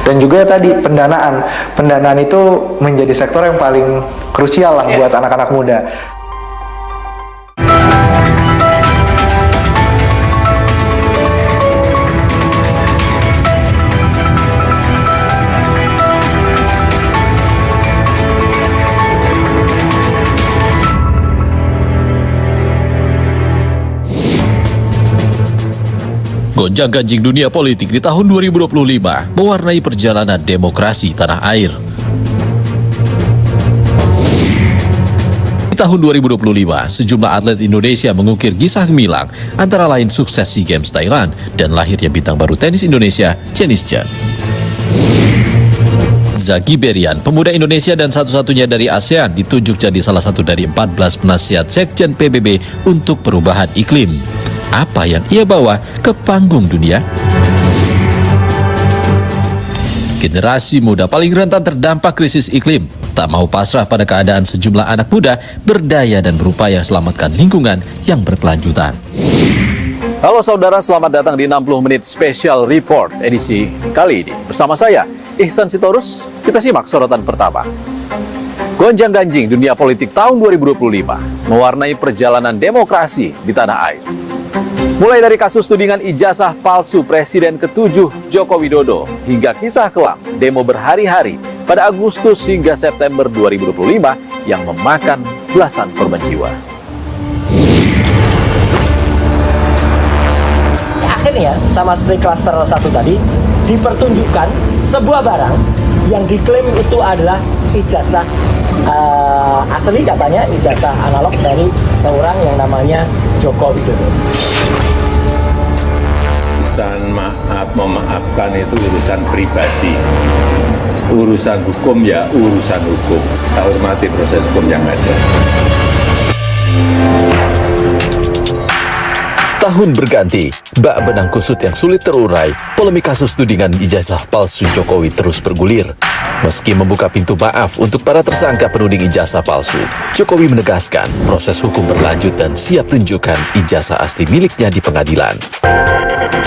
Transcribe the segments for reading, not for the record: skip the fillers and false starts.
Dan juga tadi pendanaan itu menjadi sektor yang paling krusial lah buat anak-anak muda. Gonjang-ganjing dunia politik di tahun 2025 mewarnai perjalanan demokrasi tanah air. Di tahun 2025, sejumlah atlet Indonesia mengukir kisah gemilang, antara lain sukses SEA Games Thailand dan lahirnya bintang baru tenis Indonesia, Chennis Chan. Zaki Berian, pemuda Indonesia dan satu-satunya dari ASEAN, ditunjuk jadi salah satu dari 14 penasihat Sekjen PBB untuk perubahan iklim. Apa yang ia bawa ke panggung dunia? Generasi muda paling rentan terdampak krisis iklim, tak mau pasrah pada keadaan sejumlah anak muda berdaya dan berupaya selamatkan lingkungan yang berkelanjutan. Halo saudara, selamat datang di 60 menit Special Report edisi kali ini. Bersama saya, Ihsan Sitorus, kita simak sorotan pertama. Gonjang-ganjing dunia politik tahun 2025 mewarnai perjalanan demokrasi di tanah air. Mulai dari kasus tudingan ijazah palsu Presiden ke-7 Joko Widodo hingga kisah kelam demo berhari-hari pada Agustus hingga September 2025 yang memakan belasan korban jiwa. Akhirnya, sama seperti klaster 1 tadi, dipertunjukkan sebuah barang yang diklaim itu adalah ijazah asli, katanya ijazah analog dari seorang yang namanya Joko Widodo. Urusan memaafkan itu urusan pribadi. Urusan hukum ya urusan hukum. Kita hormati proses hukum yang ada. Tahun berganti, bak benang kusut yang sulit terurai, polemik kasus tudingan ijazah palsu Jokowi terus bergulir. Meski membuka pintu maaf untuk para tersangka penuding ijazah palsu, Jokowi menegaskan proses hukum berlanjut dan siap tunjukkan ijazah asli miliknya di pengadilan.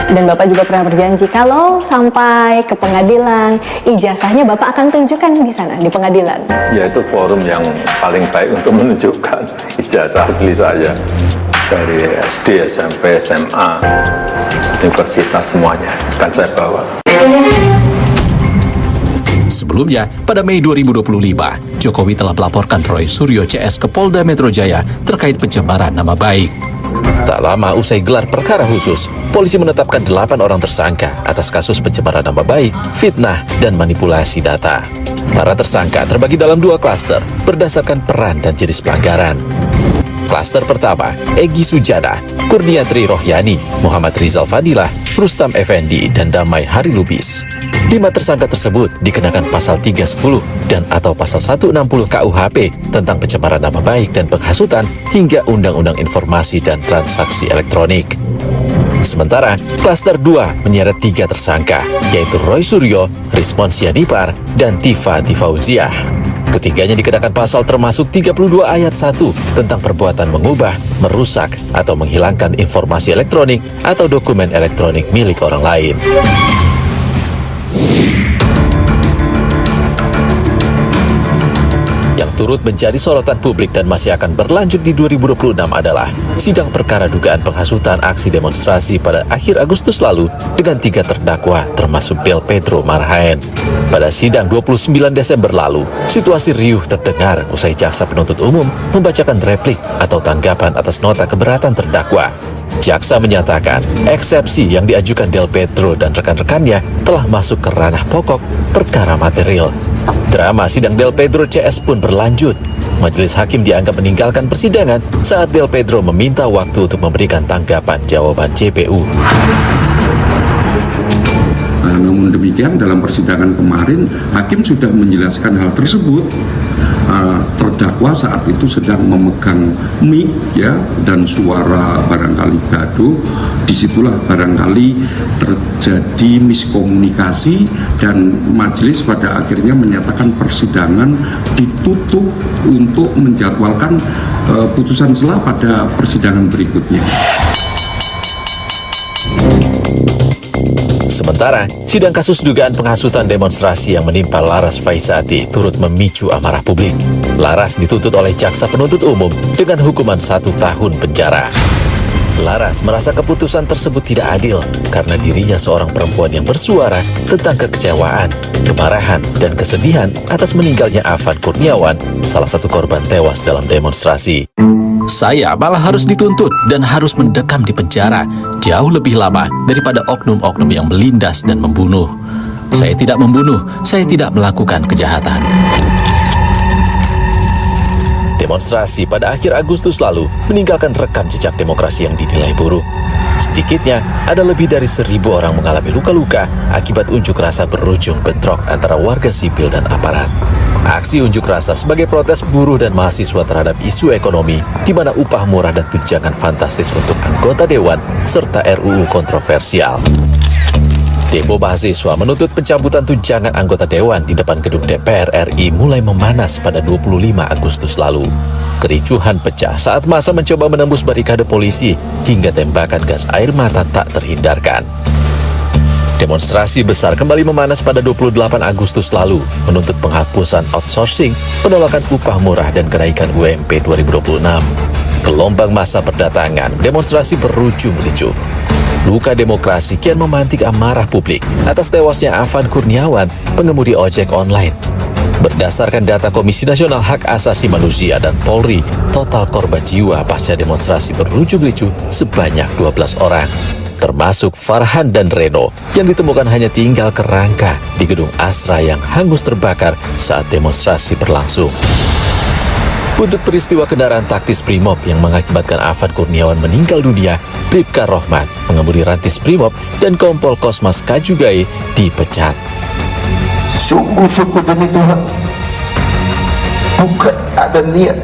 Dan Bapak juga pernah berjanji kalau sampai ke pengadilan, ijazahnya Bapak akan tunjukkan di sana, di pengadilan. Yaitu forum yang paling baik untuk menunjukkan ijazah asli saya. Dari SD, SMP, SMA, universitas semuanya akan saya bawa. Sebelumnya, pada Mei 2025, Jokowi telah melaporkan Roy Suryo CS ke Polda Metro Jaya terkait pencemaran nama baik. Tak lama usai gelar perkara khusus, polisi menetapkan 8 orang tersangka atas kasus pencemaran nama baik, fitnah, dan manipulasi data. Para tersangka terbagi dalam 2 klaster berdasarkan peran dan jenis pelanggaran. Klaster pertama, Egy Sujana, Kurniatri Rohyani, Muhammad Rizal Fadilah, Rustam Effendi, dan Damai Hari Lubis. 5 tersangka tersebut dikenakan pasal 310 dan atau pasal 160 KUHP tentang pencemaran nama baik dan penghasutan hingga Undang-Undang Informasi dan Transaksi Elektronik. Sementara, klaster 2 menyeret 3 tersangka, yaitu Roy Suryo, Rizmon Sianipar, dan Tifa Tifauziah. Ketiganya dikenakan pasal termasuk 32 ayat 1 tentang perbuatan mengubah, merusak, atau menghilangkan informasi elektronik atau dokumen elektronik milik orang lain. Yang turut menjadi sorotan publik dan masih akan berlanjut di 2026 adalah sidang perkara dugaan penghasutan aksi demonstrasi pada akhir Agustus lalu dengan 3 terdakwa termasuk Del Pedro Marhaen. Pada sidang 29 Desember lalu, situasi riuh terdengar usai jaksa penuntut umum membacakan replik atau tanggapan atas nota keberatan terdakwa. Jaksa menyatakan eksepsi yang diajukan Del Pedro dan rekan-rekannya telah masuk ke ranah pokok perkara material. Drama sidang Del Pedro CS pun berlanjut. Majelis hakim dianggap meninggalkan persidangan saat Del Pedro meminta waktu untuk memberikan tanggapan jawaban JPU. Namun demikian dalam persidangan kemarin hakim sudah menjelaskan hal tersebut. Terdakwa saat itu sedang memegang mic ya, dan suara barangkali gaduh. Disitulah barangkali terjadi miskomunikasi dan majelis pada akhirnya menyatakan persidangan ditutup untuk menjadwalkan putusan selah pada persidangan berikutnya. Sementara, sidang kasus dugaan penghasutan demonstrasi yang menimpa Laras Faisati turut memicu amarah publik. Laras dituntut oleh jaksa penuntut umum dengan hukuman 1 tahun penjara. Laras merasa keputusan tersebut tidak adil karena dirinya seorang perempuan yang bersuara tentang kekecewaan, kemarahan, dan kesedihan atas meninggalnya Afan Kurniawan, salah satu korban tewas dalam demonstrasi. Saya malah harus dituntut dan harus mendekam di penjara jauh lebih lama daripada oknum-oknum yang melindas dan membunuh. Saya tidak membunuh, saya tidak melakukan kejahatan. Demonstrasi pada akhir Agustus lalu meninggalkan rekam jejak demokrasi yang dinilai buruk. Sedikitnya, ada lebih dari 1.000 orang mengalami luka-luka akibat unjuk rasa berujung bentrok antara warga sipil dan aparat. Aksi unjuk rasa sebagai protes buruh dan mahasiswa terhadap isu ekonomi, di mana upah murah dan tunjangan fantastis untuk anggota dewan, serta RUU kontroversial. Demo mahasiswa menuntut pencabutan tunjangan anggota dewan di depan gedung DPR RI mulai memanas pada 25 Agustus lalu. Kericuhan pecah saat massa mencoba menembus barikade polisi hingga tembakan gas air mata tak terhindarkan. Demonstrasi besar kembali memanas pada 28 Agustus lalu, menuntut penghapusan outsourcing, penolakan upah murah, dan kenaikan UMP 2026. Gelombang massa berdatangan, demonstrasi berujung ricuh. Luka demokrasi kian memantik amarah publik atas tewasnya Afan Kurniawan, pengemudi ojek online. Berdasarkan data Komisi Nasional Hak Asasi Manusia dan Polri, total korban jiwa pasca demonstrasi berujung ricuh sebanyak 12 orang. Termasuk Farhan dan Reno yang ditemukan hanya tinggal kerangka di gedung Asra yang hangus terbakar saat demonstrasi berlangsung. Untuk peristiwa kendaraan taktis Brimob yang mengakibatkan Afan Kurniawan meninggal dunia, Bribka Rohmat, pengemudi rantis Brimob, dan Kompol Kosmas Kajugai dipecat. Sungguh-sungguh demi Tuhan, bukan ada niat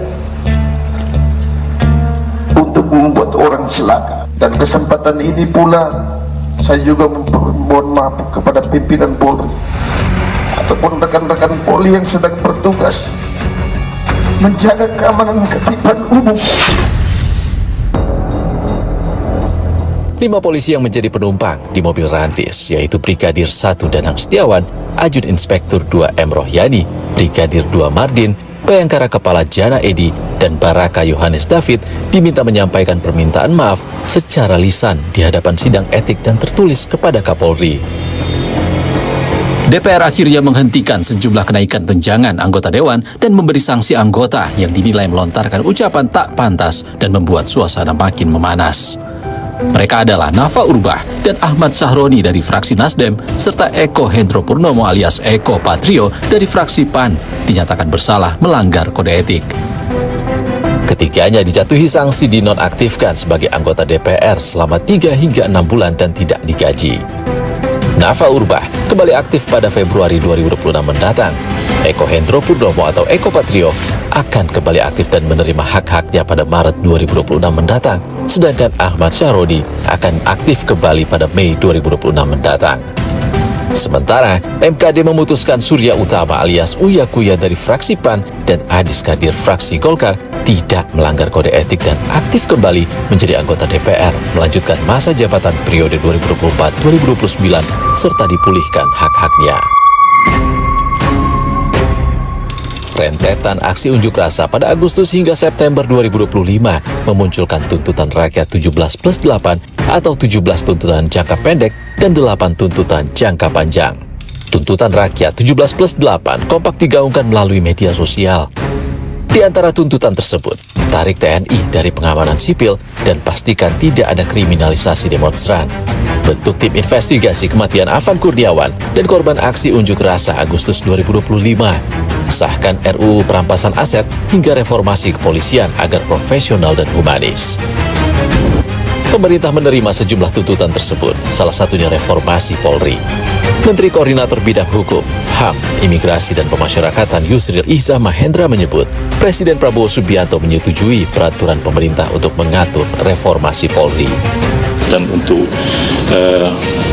untuk membuat orang celaka. Dan kesempatan ini pula saya juga mohon maaf kepada pimpinan Polri ataupun rekan-rekan Polri yang sedang bertugas menjaga keamanan ketitiban umum. 5 polisi yang menjadi penumpang di mobil rantis, yaitu Brigadir 1 Danang Setiawan, Ajun Inspektur 2 M. Rohyani, Brigadir 2 Mardin, Bayangkara Kepala Jana Edi, dan Baraka Yohanes David diminta menyampaikan permintaan maaf secara lisan di hadapan sidang etik dan tertulis kepada Kapolri. DPR akhirnya menghentikan sejumlah kenaikan tunjangan anggota dewan dan memberi sanksi anggota yang dinilai melontarkan ucapan tak pantas dan membuat suasana makin memanas. Mereka adalah Nafa Urbah dan Ahmad Sahroni dari fraksi Nasdem, serta Eko Hendro Purnomo alias Eko Patrio dari fraksi PAN dinyatakan bersalah melanggar kode etik. Ketiganya dijatuhi sanksi dinonaktifkan sebagai anggota DPR selama 3 hingga 6 bulan dan tidak digaji. Nafa Urbah kembali aktif pada Februari 2026 mendatang. Eko Hendro Purnomo atau Eko Patrio akan kembali aktif dan menerima hak-haknya pada Maret 2026 mendatang. Sedangkan Ahmad Sahroni akan aktif kembali pada Mei 2026 mendatang. Sementara, MKD memutuskan Surya Utama alias Uya Kuya dari fraksi PAN dan Adis Kadir fraksi Golkar tidak melanggar kode etik dan aktif kembali menjadi anggota DPR, melanjutkan masa jabatan periode 2024-2029 serta dipulihkan hak-haknya. Rentetan aksi unjuk rasa pada Agustus hingga September 2025 memunculkan tuntutan rakyat 17+8 atau 17 tuntutan jangka pendek dan 8 tuntutan jangka panjang. Tuntutan rakyat 17+8 kompak digaungkan melalui media sosial. Di antara tuntutan tersebut, tarik TNI dari pengamanan sipil dan pastikan tidak ada kriminalisasi demonstran. Bentuk tim investigasi kematian Afan Kurniawan dan korban aksi unjuk rasa Agustus 2025. Sahkan RUU perampasan aset hingga reformasi kepolisian agar profesional dan humanis. Pemerintah menerima sejumlah tuntutan tersebut, salah satunya reformasi Polri. Menteri Koordinator Bidang Hukum, HAM, Imigrasi dan Pemasyarakatan Yusril Iza Mahendra menyebut, Presiden Prabowo Subianto menyetujui peraturan pemerintah untuk mengatur reformasi Polri. Dan untuk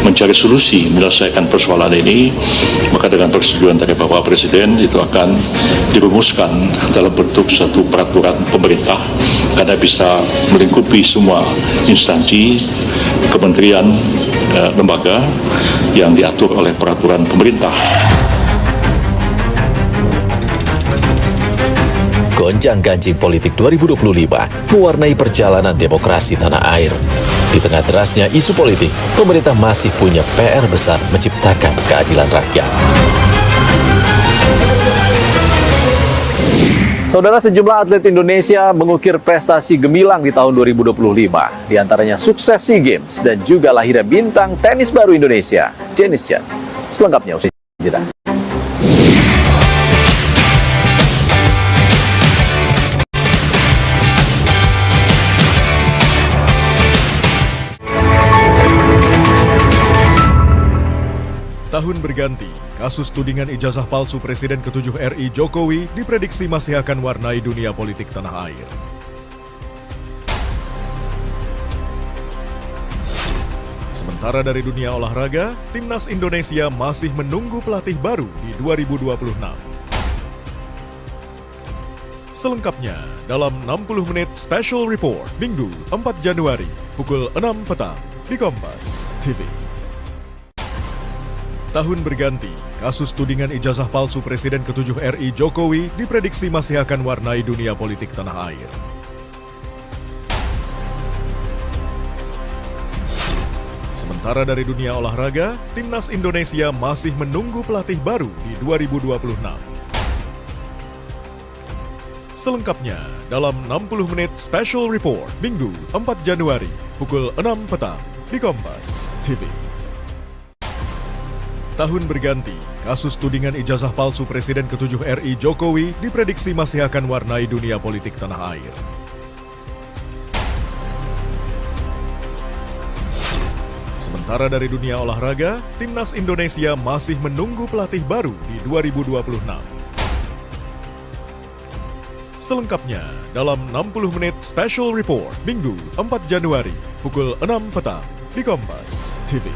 mencari solusi menyelesaikan persoalan ini, maka dengan persetujuan dari Bapak Presiden itu akan dirumuskan dalam bentuk satu peraturan pemerintah karena bisa melingkupi semua instansi, kementerian, lembaga yang diatur oleh peraturan pemerintah. Gonjang-ganjing politik 2025 mewarnai perjalanan demokrasi tanah air. Di tengah derasnya isu politik, pemerintah masih punya PR besar menciptakan keadilan rakyat. Saudara, sejumlah atlet Indonesia mengukir prestasi gemilang di tahun 2025. Di antaranya sukses SEA Games dan juga lahirnya bintang tenis baru Indonesia, Janice Chan. Selengkapnya usai jeda. Tahun berganti, kasus tudingan ijazah palsu Presiden ke-7 RI Jokowi diprediksi masih akan warnai dunia politik tanah air. Sementara dari dunia olahraga, Timnas Indonesia masih menunggu pelatih baru di 2026. Selengkapnya dalam 60 menit Special Report Minggu 4 Januari pukul 6 petang di Kompas TV. Tahun berganti, kasus tudingan ijazah palsu Presiden ke-7 RI Jokowi diprediksi masih akan warnai dunia politik tanah air. Sementara dari dunia olahraga, Timnas Indonesia masih menunggu pelatih baru di 2026. Selengkapnya dalam 60 menit Special Report Minggu 4 Januari pukul 6 petang di Kompas TV. Tahun berganti, kasus tudingan ijazah palsu Presiden ke-7 RI Jokowi diprediksi masih akan warnai dunia politik tanah air. Sementara dari dunia olahraga, Timnas Indonesia masih menunggu pelatih baru di 2026. Selengkapnya dalam 60 menit Special Report Minggu 4 Januari pukul 6 petang di Kompas TV.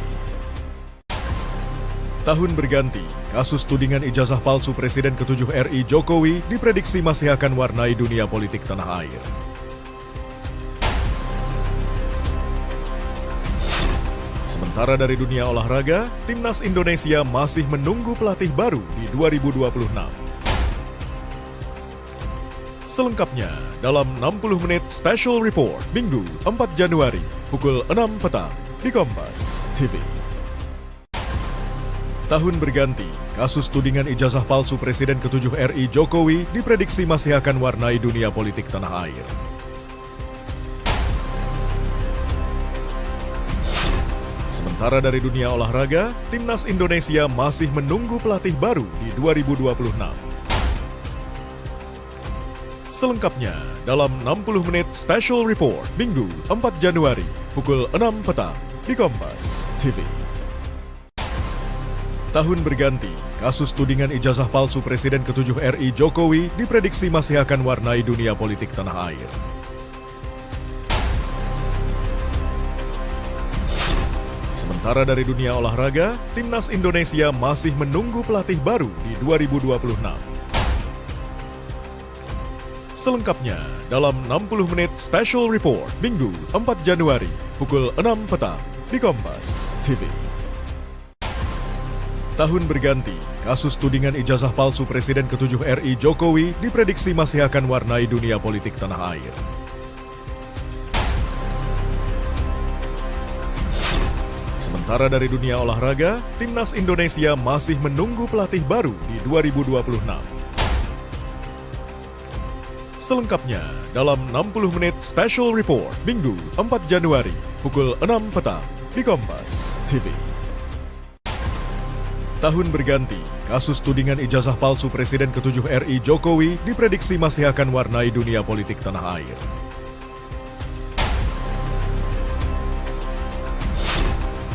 Tahun berganti, kasus tudingan ijazah palsu Presiden ke-7 RI Jokowi diprediksi masih akan warnai dunia politik tanah air. Sementara dari dunia olahraga, Timnas Indonesia masih menunggu pelatih baru di 2026. Selengkapnya dalam 60 menit Special Report Minggu 4 Januari pukul 6 petang di Kompas TV. Tahun berganti, kasus tudingan ijazah palsu Presiden ke-7 RI Jokowi diprediksi masih akan warnai dunia politik tanah air. Sementara dari dunia olahraga, Timnas Indonesia masih menunggu pelatih baru di 2026. Selengkapnya dalam 60 menit Special Report Minggu 4 Januari pukul 6 petang di Kompas TV. Tahun berganti, kasus tudingan ijazah palsu Presiden ke-7 RI Jokowi diprediksi masih akan warnai dunia politik tanah air. Sementara dari dunia olahraga, Timnas Indonesia masih menunggu pelatih baru di 2026. Selengkapnya dalam 60 menit Special Report Minggu 4 Januari pukul 6 petang di Kompas TV. Tahun berganti, kasus tudingan ijazah palsu Presiden ke-7 RI Jokowi diprediksi masih akan warnai dunia politik tanah air. Sementara dari dunia olahraga, Timnas Indonesia masih menunggu pelatih baru di 2026. Selengkapnya dalam 60 menit Special Report Minggu 4 Januari pukul 6 petang di Kompas TV. Tahun berganti, kasus tudingan ijazah palsu Presiden ke-7 RI Jokowi diprediksi masih akan warnai dunia politik tanah air.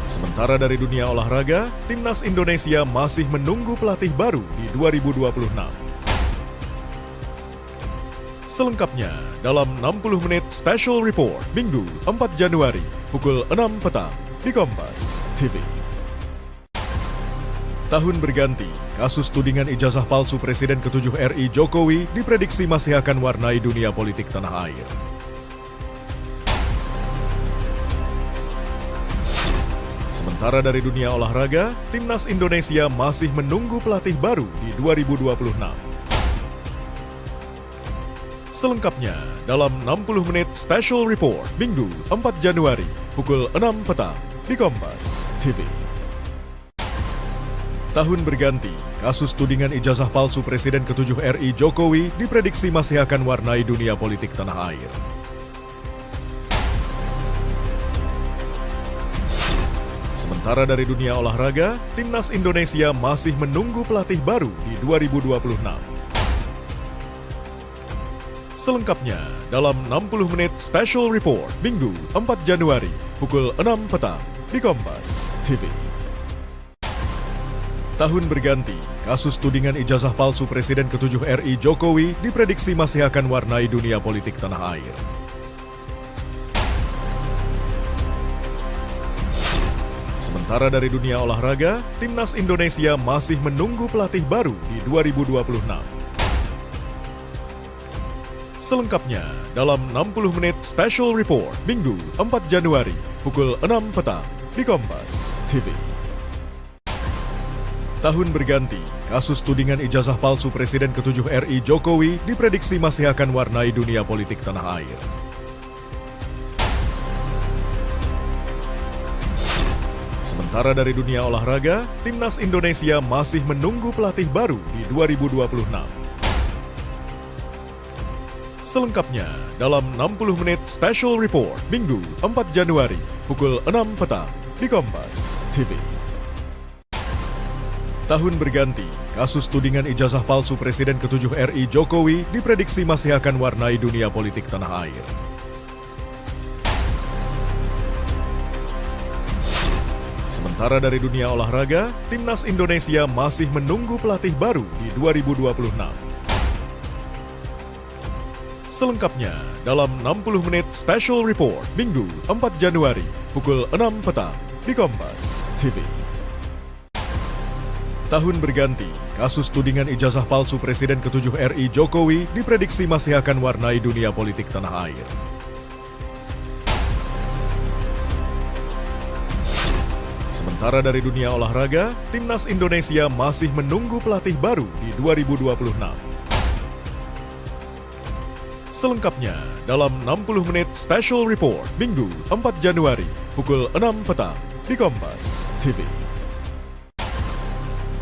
Sementara dari dunia olahraga, Timnas Indonesia masih menunggu pelatih baru di 2026. Selengkapnya dalam 60 menit Special Report Minggu 4 Januari pukul 6 petang di Kompas TV. Tahun berganti, kasus tudingan ijazah palsu Presiden ke-7 RI Jokowi diprediksi masih akan warnai dunia politik tanah air. Sementara dari dunia olahraga, Timnas Indonesia masih menunggu pelatih baru di 2026. Selengkapnya dalam 60 menit Special Report Minggu 4 Januari pukul 6 petang di Kompas TV. Tahun berganti, kasus tudingan ijazah palsu Presiden ke-7 RI Jokowi diprediksi masih akan warnai dunia politik tanah air. Sementara dari dunia olahraga, Timnas Indonesia masih menunggu pelatih baru di 2026. Selengkapnya dalam 60 menit Special Report Minggu 4 Januari pukul 6 petang di Kompas TV. Tahun berganti, kasus tudingan ijazah palsu Presiden ke-7 RI Jokowi diprediksi masih akan warnai dunia politik tanah air. Sementara dari dunia olahraga, Timnas Indonesia masih menunggu pelatih baru di 2026. Selengkapnya dalam 60 menit Special Report Minggu 4 Januari pukul 6 petang di Kompas TV. Tahun berganti, kasus tudingan ijazah palsu Presiden ke-7 RI Jokowi diprediksi masih akan warnai dunia politik tanah air. Sementara dari dunia olahraga, Timnas Indonesia masih menunggu pelatih baru di 2026. Selengkapnya dalam 60 menit Special Report Minggu 4 Januari pukul 6 petang di Kompas TV. Tahun berganti, kasus tudingan ijazah palsu Presiden ke-7 RI Jokowi diprediksi masih akan warnai dunia politik tanah air. Sementara dari dunia olahraga, Timnas Indonesia masih menunggu pelatih baru di 2026. Selengkapnya dalam 60 menit Special Report Minggu 4 Januari pukul 6 petang di Kompas TV. Tahun berganti, kasus tudingan ijazah palsu Presiden ke-7 RI Jokowi diprediksi masih akan warnai dunia politik tanah air. Sementara dari dunia olahraga, Timnas Indonesia masih menunggu pelatih baru di 2026. Selengkapnya dalam 60 menit Special Report Minggu 4 Januari pukul 6 petang di Kompas TV.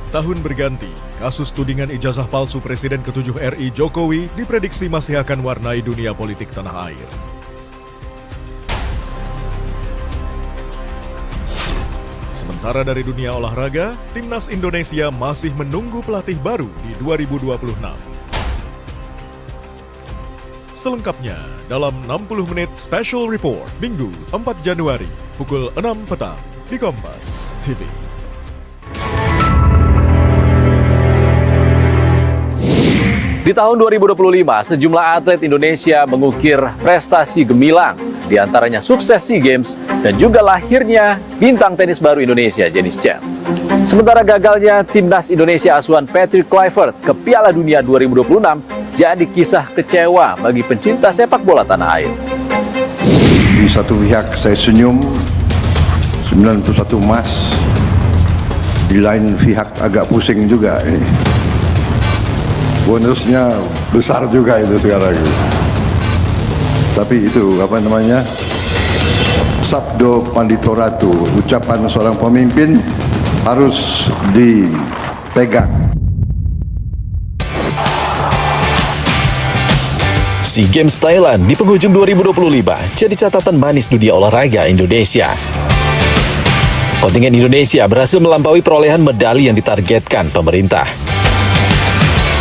Tahun berganti, kasus tudingan ijazah palsu Presiden ke-7 RI Jokowi diprediksi masih akan warnai dunia politik tanah air. Sementara dari dunia olahraga, Timnas Indonesia masih menunggu pelatih baru di 2026. Selengkapnya dalam 60 menit Special Report Minggu 4 Januari pukul 6 petang di Kompas TV. Di tahun 2025, sejumlah atlet Indonesia mengukir prestasi gemilang, di antaranya sukses SEA Games dan juga lahirnya bintang tenis baru Indonesia, Jenis Chen. Sementara gagalnya Timnas Indonesia asuhan Patrick Kluivert ke Piala Dunia 2026 jadi kisah kecewa bagi pencinta sepak bola tanah air. Di satu pihak saya senyum, 91 emas, di lain pihak agak pusing juga ini. Bonusnya besar juga itu sekarang. Tapi itu apa namanya? Sabdo Panditoratu, ucapan seorang pemimpin harus dipegang. SEA Games Thailand di penghujung 2025 jadi catatan manis dunia olahraga Indonesia. Kontingen Indonesia berhasil melampaui perolehan medali yang ditargetkan pemerintah.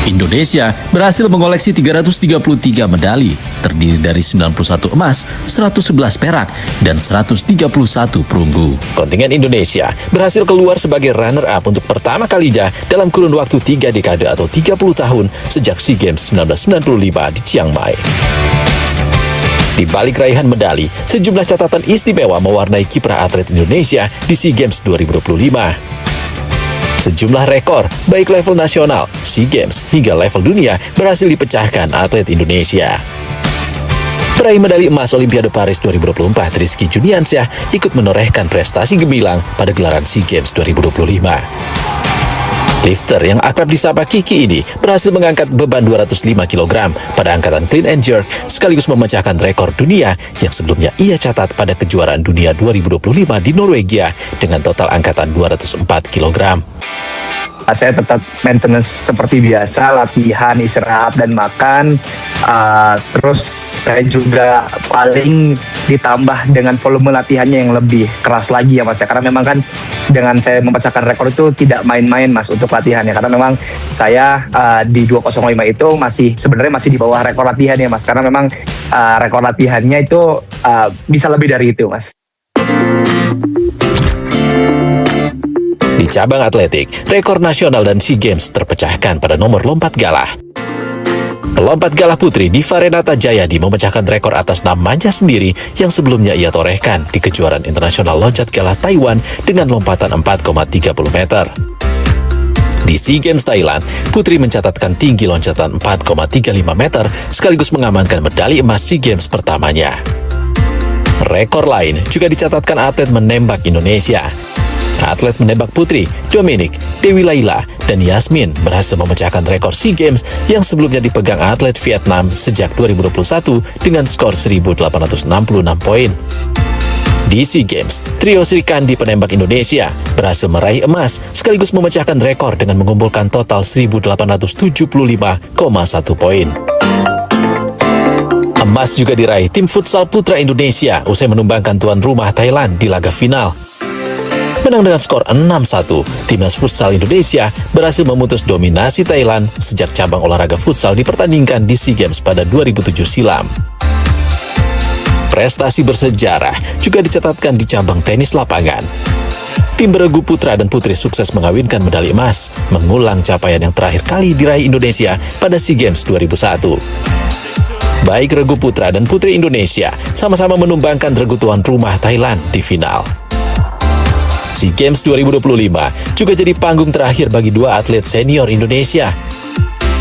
Indonesia berhasil mengoleksi 333 medali, terdiri dari 91 emas, 111 perak, dan 131 perunggu. Kontingen Indonesia berhasil keluar sebagai runner-up untuk pertama kalinya dalam kurun waktu 3 dekade atau 30 tahun sejak SEA Games 1995 di Chiang Mai. Di balik raihan medali, sejumlah catatan istimewa mewarnai kiprah atlet Indonesia di SEA Games 2025. Sejumlah rekor, baik level nasional, SEA Games, hingga level dunia berhasil dipecahkan atlet Indonesia. Peraih medali emas Olimpiade Paris 2024, Rizky Juniansyah ikut menorehkan prestasi gemilang pada gelaran SEA Games 2025. Lifter yang akrab disapa Kiki ini berhasil mengangkat beban 205 kg pada angkatan clean and jerk sekaligus memecahkan rekor dunia yang sebelumnya ia catat pada kejuaraan dunia 2025 di Norwegia dengan total angkatan 204 kg. Saya tetap maintenance seperti biasa, latihan, istirahat, dan makan. Terus saya juga paling ditambah dengan volume latihannya yang lebih keras lagi ya Mas ya. Karena memang kan dengan saya memecahkan rekor itu tidak main-main Mas untuk latihannya. Karena memang saya di 205 itu sebenarnya masih di bawah rekor latihan ya Mas. Karena memang rekor latihannya itu bisa lebih dari itu Mas. Di cabang atletik, rekor nasional dan SEA Games terpecahkan pada nomor lompat galah. Pelompat galah putri Diva Renata Jayadi memecahkan rekor atas namanya sendiri yang sebelumnya ia torehkan di kejuaraan internasional loncat galah Taiwan dengan lompatan 4,30 meter. Di SEA Games Thailand, putri mencatatkan tinggi loncatan 4,35 meter sekaligus mengamankan medali emas SEA Games pertamanya. Rekor lain juga dicatatkan atlet menembak Indonesia. Atlet menembak putri Dominic, Dewi Laila, dan Yasmin berhasil memecahkan rekor SEA Games yang sebelumnya dipegang atlet Vietnam sejak 2021 dengan skor 1.866 poin. Di SEA Games, trio Sri Kandi penembak Indonesia berhasil meraih emas sekaligus memecahkan rekor dengan mengumpulkan total 1.875,1 poin. Emas juga diraih tim futsal putra Indonesia usai menumbangkan tuan rumah Thailand di laga final. Menang dengan skor 6-1, timnas futsal Indonesia berhasil memutus dominasi Thailand sejak cabang olahraga futsal dipertandingkan di SEA Games pada 2007 silam. Prestasi bersejarah juga dicatatkan di cabang tenis lapangan. Tim beregu putra dan putri sukses mengawinkan medali emas, mengulang capaian yang terakhir kali diraih Indonesia pada SEA Games 2001. Baik regu putra dan putri Indonesia sama-sama menumbangkan regu tuan rumah Thailand di final. SEA Games 2025 juga jadi panggung terakhir bagi dua atlet senior Indonesia.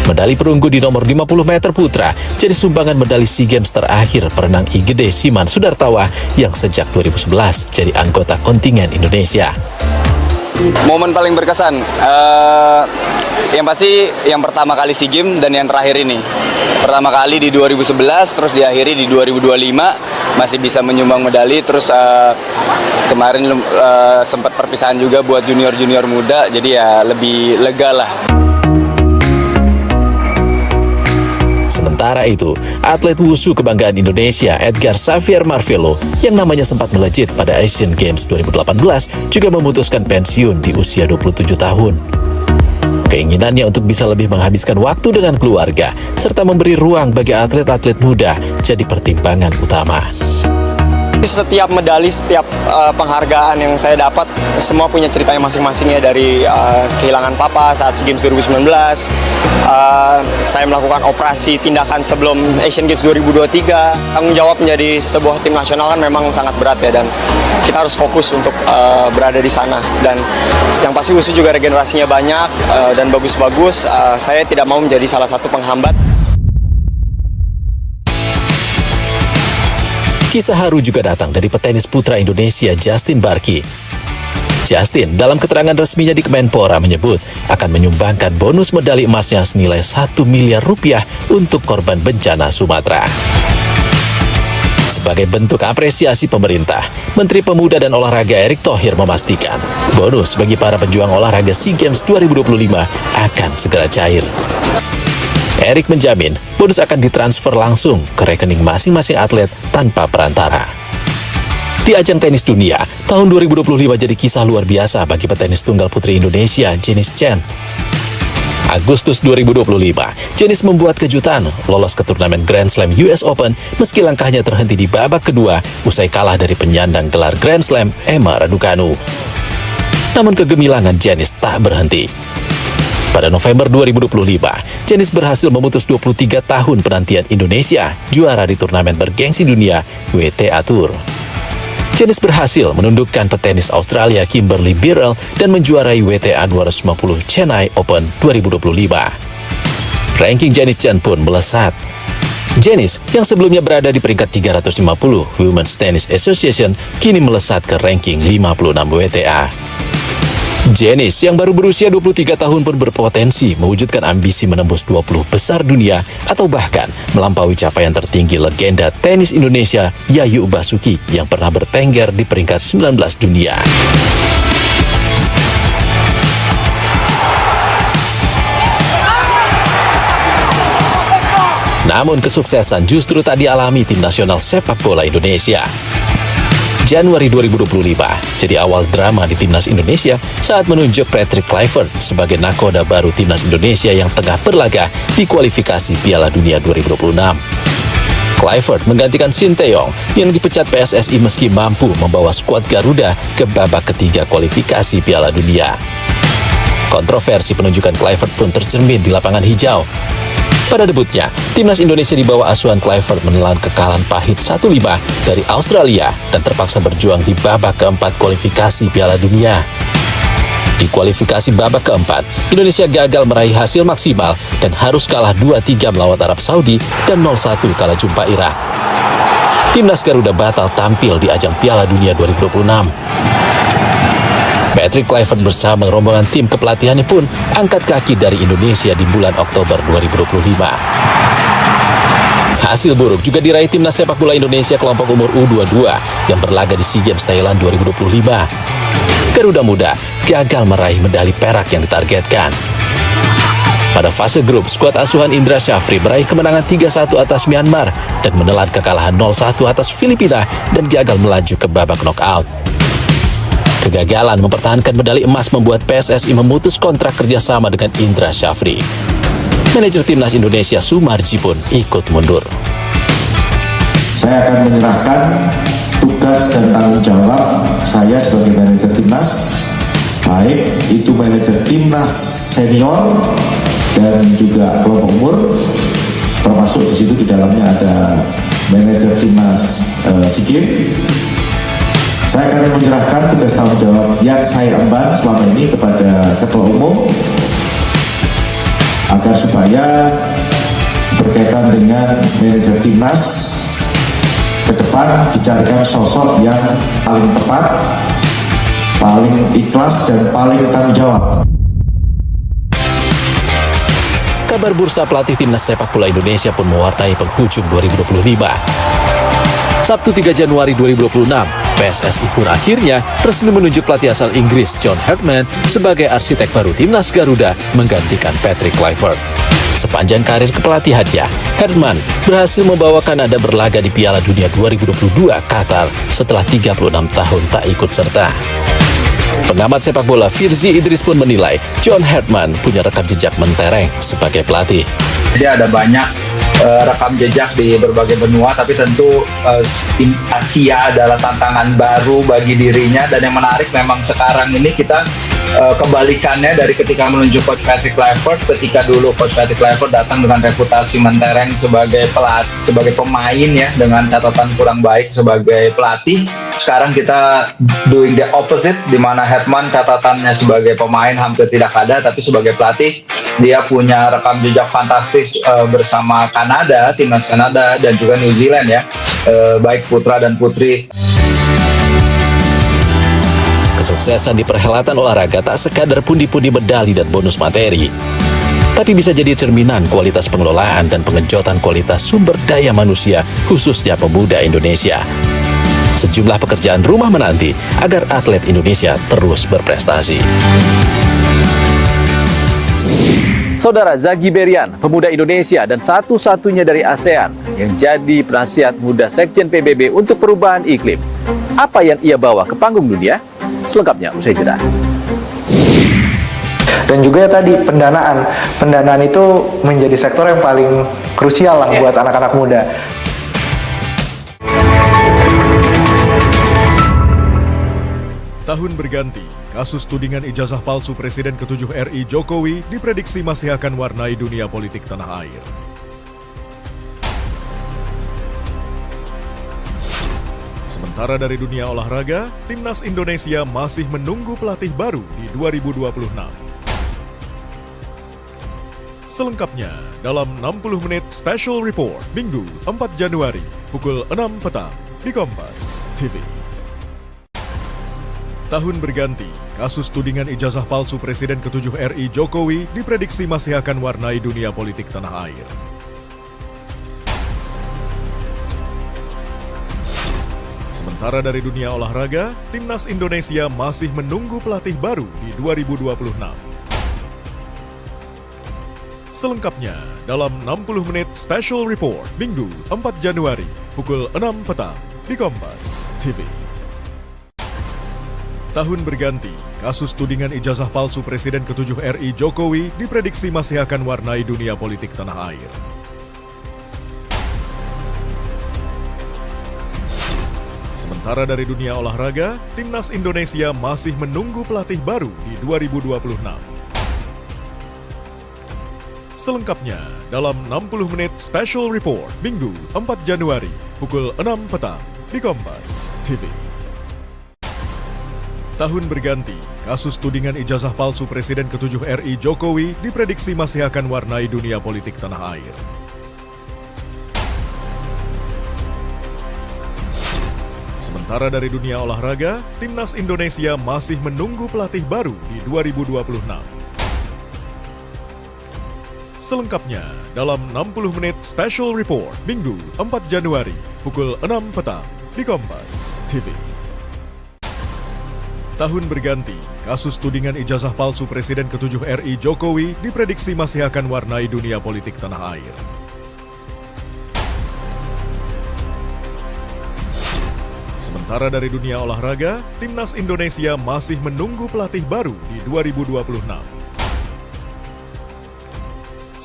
Medali perunggu di nomor 50 meter putra jadi sumbangan medali SEA Games terakhir perenang IGD Siman Sudartawa yang sejak 2011 jadi anggota kontingen Indonesia. Momen paling berkesan, yang pasti yang pertama kali SEA Games dan yang terakhir ini. Pertama kali di 2011, terus diakhiri di 2025, masih bisa menyumbang medali, terus kemarin sempat perpisahan juga buat junior-junior muda, jadi ya lebih lega lah. Sementara itu, atlet wushu kebanggaan Indonesia Edgar Xavier Marvelo yang namanya sempat melejit pada Asian Games 2018 juga memutuskan pensiun di usia 27 tahun. Keinginannya untuk bisa lebih menghabiskan waktu dengan keluarga serta memberi ruang bagi atlet-atlet muda jadi pertimbangan utama. Setiap medali, setiap penghargaan yang saya dapat, semua punya ceritanya masing-masing ya. Dari kehilangan papa saat SEA Games 2019, saya melakukan operasi tindakan sebelum Asian Games 2023. Tanggung jawab menjadi sebuah tim nasional kan memang sangat berat ya, dan kita harus fokus untuk berada di sana. Dan yang pasti wushu juga regenerasinya banyak dan bagus-bagus. Saya tidak mau menjadi salah satu penghambat. Kisah haru juga datang dari petenis putra Indonesia Justin Barki. Justin dalam keterangan resminya di Kemenpora menyebut akan menyumbangkan bonus medali emasnya senilai 1 miliar rupiah untuk korban bencana Sumatera. Sebagai bentuk apresiasi pemerintah, Menteri Pemuda dan Olahraga Erick Thohir memastikan bonus bagi para pejuang olahraga SEA Games 2025 akan segera cair. Erick menjamin bonus akan ditransfer langsung ke rekening masing-masing atlet tanpa perantara. Di ajang tenis dunia, tahun 2025 jadi kisah luar biasa bagi petenis tunggal putri Indonesia, Janice Chen. Agustus 2025, Janice membuat kejutan lolos ke turnamen Grand Slam US Open meski langkahnya terhenti di babak kedua usai kalah dari penyandang gelar Grand Slam Emma Raducanu. Namun kegemilangan Janice tak berhenti. Pada November 2025, Janice berhasil memutus 23 tahun penantian Indonesia juara di turnamen bergengsi dunia WTA Tour. Janice berhasil menundukkan petenis Australia Kimberly Birrell dan menjuarai WTA 250 Chennai Open 2025. Ranking Janice Chen pun melesat. Janice, yang sebelumnya berada di peringkat 350 Women's Tennis Association, kini melesat ke ranking 56 WTA. Janice yang baru berusia 23 tahun pun berpotensi mewujudkan ambisi menembus 20 besar dunia atau bahkan melampaui capaian tertinggi legenda tenis Indonesia Yayu Basuki yang pernah bertengger di peringkat 19 dunia. Namun kesuksesan justru tak dialami tim nasional sepak bola Indonesia. Januari 2025 jadi awal drama di timnas Indonesia saat menunjuk Patrick Kluivert sebagai nakoda baru timnas Indonesia yang tengah berlaga di kualifikasi Piala Dunia 2026. Kluivert menggantikan Sinteyong yang dipecat PSSI meski mampu membawa skuad Garuda ke babak ketiga kualifikasi Piala Dunia. Kontroversi penunjukan Kluivert pun tercermin di lapangan hijau. Pada debutnya, timnas Indonesia di bawah asuhan Kluivert menelan kekalahan pahit 1-5 dari Australia dan terpaksa berjuang di babak keempat kualifikasi Piala Dunia. Di kualifikasi babak keempat, Indonesia gagal meraih hasil maksimal dan harus kalah 2-3 melawan Arab Saudi dan 0-1 kalah jumpa Irak. Timnas Garuda batal tampil di ajang Piala Dunia 2026. Patrick Kluivert bersama rombongan tim kepelatihannya pun angkat kaki dari Indonesia di bulan Oktober 2025. Hasil buruk juga diraih timnas sepak bola Indonesia kelompok umur U22 yang berlaga di SEA Games Thailand 2025. Garuda Muda gagal meraih medali perak yang ditargetkan. Pada fase grup, skuad asuhan Indra Syafri meraih kemenangan 3-1 atas Myanmar dan menelan kekalahan 0-1 atas Filipina dan gagal melaju ke babak knockout. Kegagalan mempertahankan medali emas membuat PSSI memutus kontrak kerjasama dengan Indra Syafri. Manajer timnas Indonesia Sumarji pun ikut mundur. Saya akan menyerahkan tugas dan tanggung jawab saya sebagai manajer timnas, baik itu manajer timnas senior dan juga kelompok umur, termasuk di situ di dalamnya ada manajer timnas SEA Games. Saya akan menyerahkan tugas tanggung jawab yang saya emban selama ini kepada Ketua Umum agar supaya berkaitan dengan manajer timnas ke depan dicarikan sosok yang paling tepat, paling ikhlas dan paling tanggung jawab. Kabar bursa pelatih timnas sepak bola Indonesia pun mewarnai penghujung 2025. Sabtu 3 Januari 2026, PSSI pun akhirnya resmi menunjuk pelatih asal Inggris John Herdman sebagai arsitek baru timnas Garuda menggantikan Patrick Kluivert. Sepanjang karir kepelatihannya, Herdman berhasil membawa Kanada berlaga di Piala Dunia 2022 Qatar setelah 36 tahun tak ikut serta. Pengamat sepak bola Firzi Idris pun menilai John Herdman punya rekam jejak mentereng sebagai pelatih. Jadi ada banyak rekam jejak di berbagai benua, tapi tentu Asia adalah tantangan baru bagi dirinya, dan yang menarik memang sekarang ini kita kebalikannya dari ketika menunjuk Coach Patrick Kluivert. Ketika dulu Coach Patrick Kluivert datang dengan reputasi mentereng sebagai pelatih, sebagai pemain ya, dengan catatan kurang baik sebagai pelatih. Sekarang kita doing the opposite, di mana Herdman catatannya sebagai pemain hampir tidak ada, tapi sebagai pelatih dia punya rekam jejak fantastis bersama Kanada, timnas Kanada dan juga New Zealand ya, baik putra dan putri. Kesuksesan di perhelatan olahraga tak sekadar pundi-pundi medali dan bonus materi, tapi bisa jadi cerminan kualitas pengelolaan dan pengenjotan kualitas sumber daya manusia, khususnya pemuda Indonesia. Sejumlah pekerjaan rumah menanti agar atlet Indonesia terus berprestasi. Saudara Zagi Berian, pemuda Indonesia dan satu-satunya dari ASEAN yang jadi penasihat muda Sekjen PBB untuk perubahan iklim. Apa yang ia bawa ke panggung dunia? Selengkapnya usai jeda. Dan juga ya tadi pendanaan itu menjadi sektor yang paling krusial lah buat anak-anak muda. Tahun berganti, kasus tudingan ijazah palsu Presiden ke-7 RI Jokowi diprediksi masih akan warnai dunia politik tanah air. Sementara dari dunia olahraga, timnas Indonesia masih menunggu pelatih baru di 2026. Selengkapnya dalam 60 menit Special Report Minggu 4 Januari pukul 6 petang di Kompas TV. Tahun berganti, kasus tudingan ijazah palsu Presiden ke-7 RI Jokowi diprediksi masih akan warnai dunia politik tanah air. Sementara dari dunia olahraga, Timnas Indonesia masih menunggu pelatih baru di 2026. Selengkapnya dalam 60 menit Special Report Minggu 4 Januari pukul 6 petang di Kompas TV. Tahun berganti, kasus tudingan ijazah palsu Presiden ke-7 RI Jokowi diprediksi masih akan warnai dunia politik tanah air. Sementara dari dunia olahraga, Timnas Indonesia masih menunggu pelatih baru di 2026. Selengkapnya dalam 60 menit Special Report Minggu 4 Januari pukul 6 petang di Kompas TV. Tahun berganti, kasus tudingan ijazah palsu Presiden ke-7 RI Jokowi diprediksi masih akan warnai dunia politik tanah air. Sementara dari dunia olahraga, Timnas Indonesia masih menunggu pelatih baru di 2026. Selengkapnya dalam 60 menit Special Report Minggu 4 Januari pukul 6 petang di Kompas TV. Tahun berganti, kasus tudingan ijazah palsu Presiden ke-7 RI Jokowi diprediksi masih akan warnai dunia politik tanah air. Sementara dari dunia olahraga, Timnas Indonesia masih menunggu pelatih baru di 2026.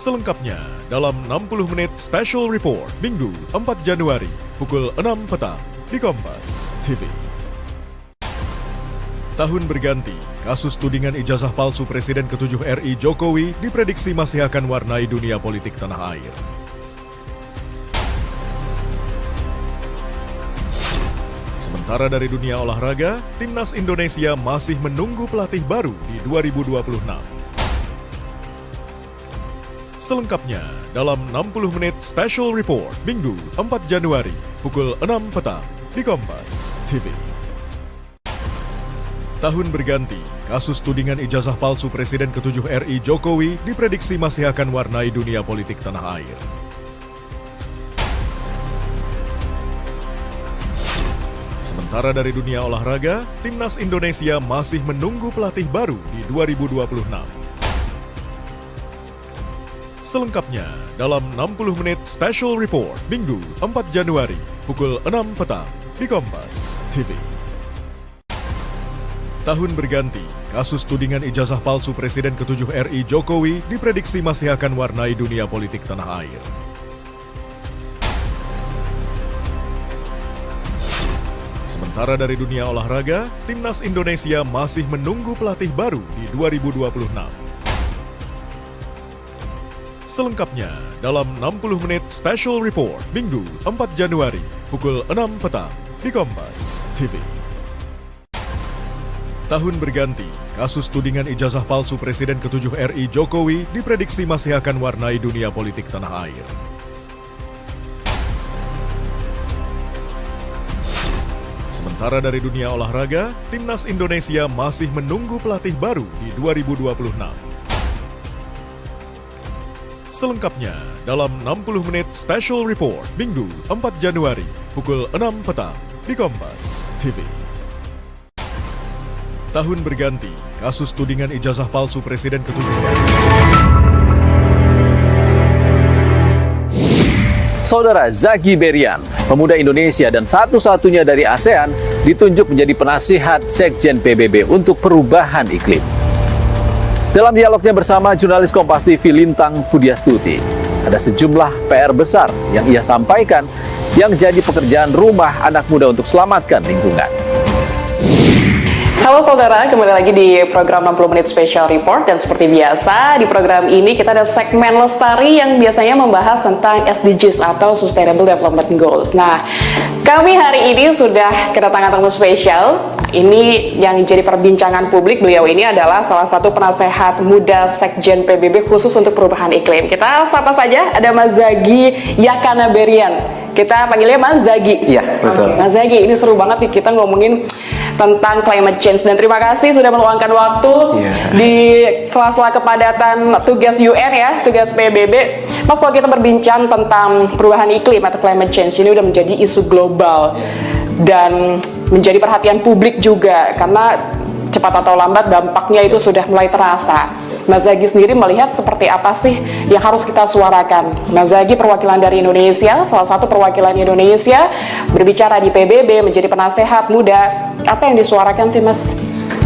Selengkapnya dalam 60 menit Special Report Minggu 4 Januari pukul 6 petang di Kompas TV. Tahun berganti, kasus tudingan ijazah palsu Presiden ke-7 RI Jokowi diprediksi masih akan warnai dunia politik tanah air. Sementara dari dunia olahraga, Timnas Indonesia masih menunggu pelatih baru di 2026. Selengkapnya dalam 60 menit Special Report Minggu 4 Januari pukul 6 petang di Kompas TV. Tahun berganti, kasus tudingan ijazah palsu Presiden ke-7 RI Jokowi diprediksi masih akan warnai dunia politik tanah air. Sementara dari dunia olahraga, Timnas Indonesia masih menunggu pelatih baru di 2026. Selengkapnya dalam 60 menit Special Report Minggu 4 Januari pukul 6 petang di Kompas TV. Tahun berganti, kasus tudingan ijazah palsu Presiden ke-7 RI Jokowi diprediksi masih akan warnai dunia politik tanah air. Sementara dari dunia olahraga, Timnas Indonesia masih menunggu pelatih baru di 2026. Selengkapnya dalam 60 menit Special Report Minggu 4 Januari pukul 6 petang di Kompas TV. Tahun berganti, kasus tudingan ijazah palsu Presiden ke-7 RI Jokowi diprediksi masih akan warnai dunia politik tanah air. Sementara dari dunia olahraga, Timnas Indonesia masih menunggu pelatih baru di 2026. Selengkapnya dalam 60 menit Special Report Minggu 4 Januari pukul 6 petang di Kompas TV. Tahun berganti, kasus tudingan ijazah palsu Presiden ke-7 Saudara Zaki Berian, pemuda Indonesia dan satu-satunya dari ASEAN, ditunjuk menjadi penasihat Sekjen PBB untuk perubahan iklim. Dalam dialognya bersama jurnalis Kompas TV Lintang Pudiastuti, ada sejumlah PR besar yang ia sampaikan yang jadi pekerjaan rumah anak muda untuk selamatkan lingkungan. Halo saudara, kembali lagi di program 60 Menit Special Report. Dan seperti biasa, di program ini kita ada segmen Lestari yang biasanya membahas tentang SDGs atau Sustainable Development Goals. Nah, kami hari ini sudah kedatangan tamu spesial. Ini yang jadi perbincangan publik. Beliau ini adalah salah satu penasehat muda Sekjen PBB khusus untuk perubahan iklim. Kita sapa saja, ada Mas Zagi Yakanaberian. Kita panggilnya Mas Zagi. Iya, betul. Oke, Mas Zagi, ini seru banget nih kita ngomongin tentang climate change. Dan terima kasih sudah meluangkan waktu di sela-sela kepadatan tugas UN ya, tugas PBB. Mas, kalau kita berbincang tentang perubahan iklim atau climate change, ini udah menjadi isu global dan menjadi perhatian publik juga, karena cepat atau lambat dampaknya itu sudah mulai terasa. Mas Zagi sendiri melihat seperti apa sih yang harus kita suarakan? Mas Zagi perwakilan dari Indonesia, salah satu perwakilan Indonesia, berbicara di PBB, menjadi penasehat muda. Apa yang disuarakan sih, Mas?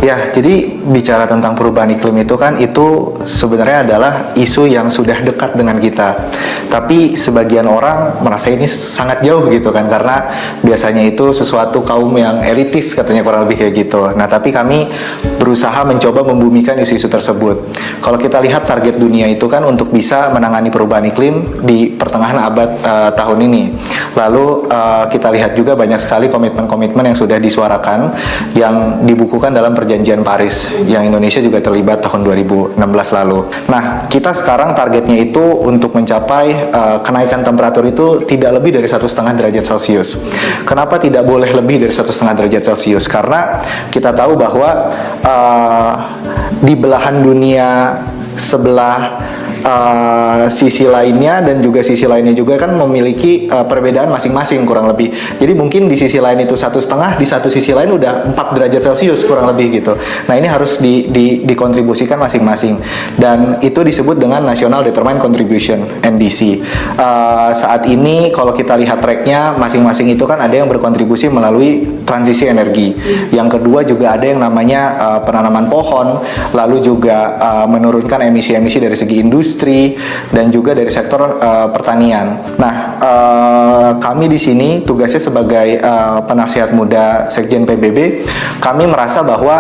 Ya, jadi bicara tentang perubahan iklim itu kan itu sebenarnya adalah isu yang sudah dekat dengan kita. Tapi sebagian orang merasa ini sangat jauh gitu kan, karena biasanya itu sesuatu kaum yang elitis katanya, kurang lebih kayak gitu. Nah, tapi kami berusaha mencoba membumikan isu-isu tersebut. Kalau kita lihat target dunia itu kan untuk bisa menangani perubahan iklim di pertengahan abad tahun ini. Lalu kita lihat juga banyak sekali komitmen-komitmen yang sudah disuarakan, yang dibukukan dalam Perjanjian Paris, yang Indonesia juga terlibat tahun 2016 lalu. Nah, kita sekarang targetnya itu untuk mencapai kenaikan temperatur itu tidak lebih dari 1,5 derajat Celcius. Kenapa tidak boleh lebih dari 1,5 derajat Celcius? Karena kita tahu bahwa di belahan dunia sebelah sisi lainnya dan juga sisi lainnya juga kan memiliki perbedaan masing-masing kurang lebih. Jadi mungkin di sisi lain itu 1,5, di satu sisi lain udah 4 derajat Celcius kurang lebih gitu. Nah, ini harus dikontribusikan masing-masing, dan itu disebut dengan National Determined Contribution (NDC). Saat ini kalau kita lihat tracknya, masing-masing itu kan ada yang berkontribusi melalui transisi energi. Yang kedua juga ada yang namanya penanaman pohon, lalu juga menurunkan emisi-emisi dari segi industri dan juga dari sektor pertanian. Nah, kami di sini tugasnya sebagai penasihat muda Sekjen PBB, kami merasa bahwa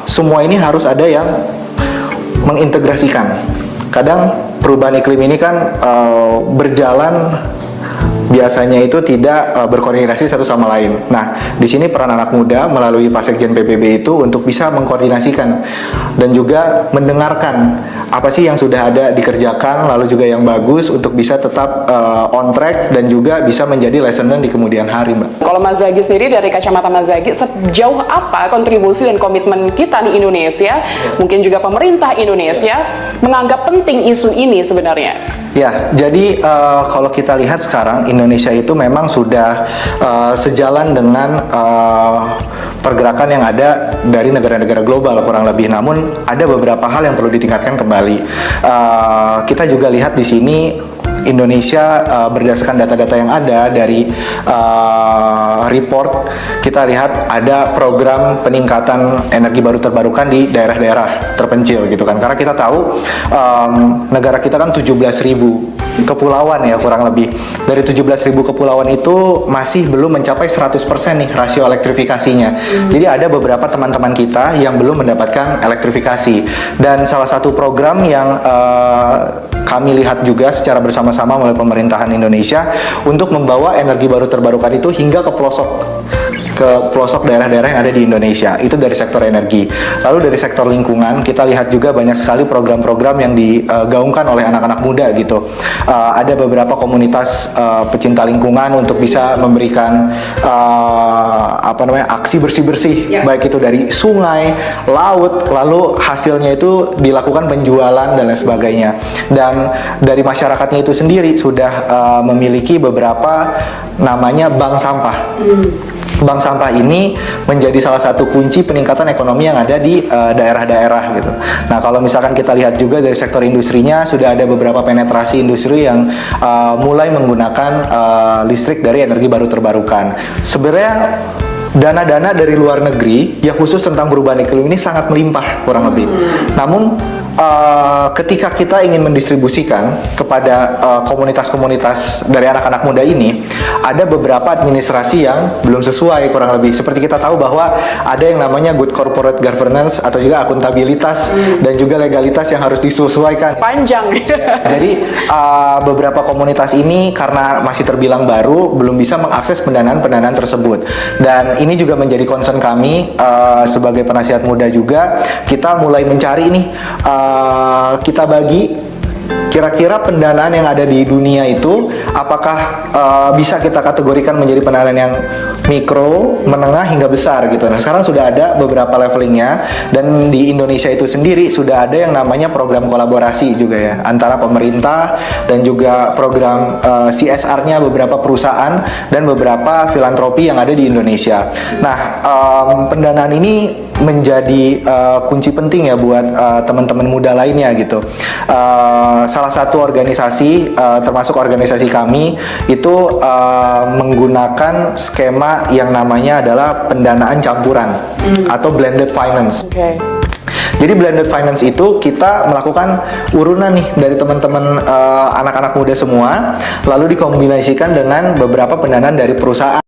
semua ini harus ada yang mengintegrasikan. Kadang perubahan iklim ini kan berjalan, biasanya itu tidak berkoordinasi satu sama lain. Nah, di sini peran anak muda melalui Pak Sekjen PBB itu untuk bisa mengkoordinasikan dan juga mendengarkan apa sih yang sudah ada dikerjakan, lalu juga yang bagus untuk bisa tetap on track dan juga bisa menjadi lesson learned di kemudian hari, Mbak. Kalau Mas Zagi sendiri, dari kacamata Mas Zagi, sejauh apa kontribusi dan komitmen kita di Indonesia, mungkin juga pemerintah Indonesia, menganggap penting isu ini sebenarnya? Ya, jadi kalau kita lihat sekarang Indonesia itu memang sudah sejalan dengan pergerakan yang ada dari negara-negara global kurang lebih. Namun ada beberapa hal yang perlu ditingkatkan kembali. Kita juga lihat di sini Indonesia berdasarkan data-data yang ada dari report, kita lihat ada program peningkatan energi baru terbarukan di daerah-daerah terpencil gitu kan. Karena kita tahu negara kita kan 17.000 kepulauan ya kurang lebih. Dari 17.000 kepulauan itu masih belum mencapai 100% nih rasio elektrifikasinya. Jadi ada beberapa teman-teman kita yang belum mendapatkan elektrifikasi. Dan salah satu program yang kami lihat juga secara bersama-sama oleh pemerintahan Indonesia untuk membawa energi baru terbarukan itu hingga ke pelosok daerah-daerah yang ada di Indonesia, itu dari sektor energi. Lalu dari sektor lingkungan, kita lihat juga banyak sekali program-program yang digaungkan oleh anak-anak muda gitu. Ada beberapa komunitas pecinta lingkungan untuk bisa memberikan aksi bersih-bersih, baik itu dari sungai, laut, lalu hasilnya itu dilakukan penjualan dan lain sebagainya. Dan dari masyarakatnya itu sendiri sudah memiliki beberapa namanya bank sampah. Bank sampah ini menjadi salah satu kunci peningkatan ekonomi yang ada di daerah-daerah gitu. Nah, kalau misalkan kita lihat juga dari sektor industrinya, sudah ada beberapa penetrasi industri yang mulai menggunakan listrik dari energi baru terbarukan. Sebenarnya dana-dana dari luar negeri yang khusus tentang perubahan iklim ini sangat melimpah kurang lebih. Namun ketika kita ingin mendistribusikan kepada komunitas-komunitas dari anak-anak muda ini, ada beberapa administrasi yang belum sesuai kurang lebih. Seperti kita tahu bahwa ada yang namanya good corporate governance atau juga akuntabilitas dan juga legalitas yang harus disesuaikan. Panjang. Jadi beberapa komunitas ini karena masih terbilang baru, belum bisa mengakses pendanaan-pendanaan tersebut. Dan ini juga menjadi concern kami sebagai penasihat muda juga. Kita mulai mencari nih, kita bagi kira-kira pendanaan yang ada di dunia itu apakah bisa kita kategorikan menjadi pendanaan yang mikro, menengah hingga besar gitu. Nah, sekarang sudah ada beberapa levelingnya, dan di Indonesia itu sendiri sudah ada yang namanya program kolaborasi juga ya antara pemerintah dan juga program CSR-nya beberapa perusahaan dan beberapa filantropi yang ada di Indonesia. Nah, pendanaan ini menjadi kunci penting ya buat teman-teman muda lainnya gitu. Salah satu organisasi termasuk organisasi kami itu menggunakan skema yang namanya adalah pendanaan campuran atau blended finance. Jadi blended finance itu kita melakukan urunan nih dari teman-teman anak-anak muda semua, lalu dikombinasikan dengan beberapa pendanaan dari perusahaan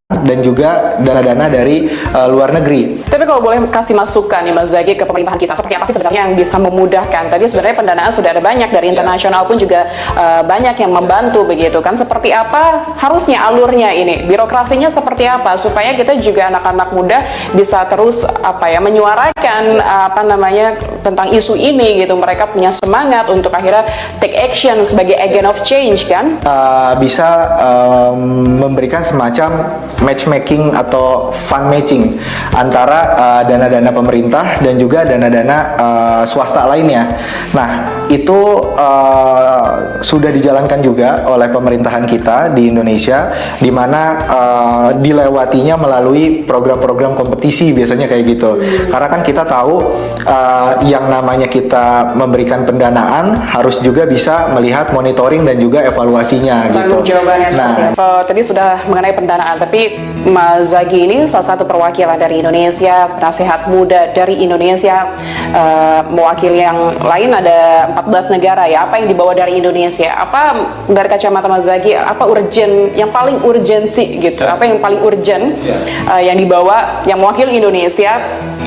dan juga dana-dana dari luar negeri. Tapi kalau boleh kasih masukan nih Mas Zaki ke pemerintahan kita, seperti apa sih sebenarnya yang bisa memudahkan? Tadi sebenarnya pendanaan sudah ada banyak dari internasional pun juga banyak yang membantu begitu kan. Seperti apa harusnya alurnya ini? Birokrasinya seperti apa supaya kita juga anak-anak muda bisa terus menyuarakan tentang isu ini gitu. Mereka punya semangat untuk akhirnya take action sebagai agent of change kan? Bisa memberikan semacam matchmaking atau fund matching antara dana-dana pemerintah dan juga dana-dana swasta lainnya. Nah, itu sudah dijalankan juga oleh pemerintahan kita di Indonesia, di mana dilewatinya melalui program-program kompetisi biasanya kayak gitu. Karena kan kita tahu yang namanya kita memberikan pendanaan harus juga bisa melihat monitoring dan juga evaluasinya gitu. Tanggung jawabannya seperti apa? Tadi sudah mengenai pendanaan, tapi Mas Zaki ini salah satu perwakilan dari Indonesia, penasehat muda dari Indonesia, mewakili yang lain ada 14 negara ya. Apa yang dibawa dari Indonesia? Apa dari kacamata Mas Zaki, apa urgent, yang paling urgensi gitu? Apa yang paling urgent yang dibawa, yang mewakili Indonesia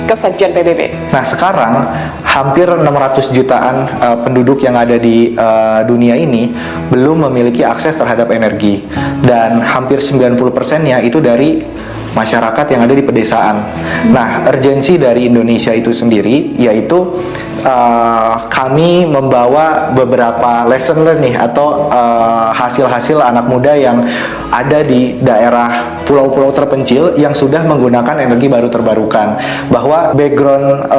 ke Sekjen PBB? Nah, sekarang hampir 600 jutaan penduduk yang ada di dunia ini belum memiliki akses terhadap energi, dan hampir 90%-nya itu dari masyarakat yang ada di pedesaan. Nah, urgensi dari Indonesia itu sendiri yaitu kami membawa beberapa lesson learned nih, atau hasil-hasil anak muda yang ada di daerah pulau-pulau terpencil yang sudah menggunakan energi baru terbarukan. Bahwa background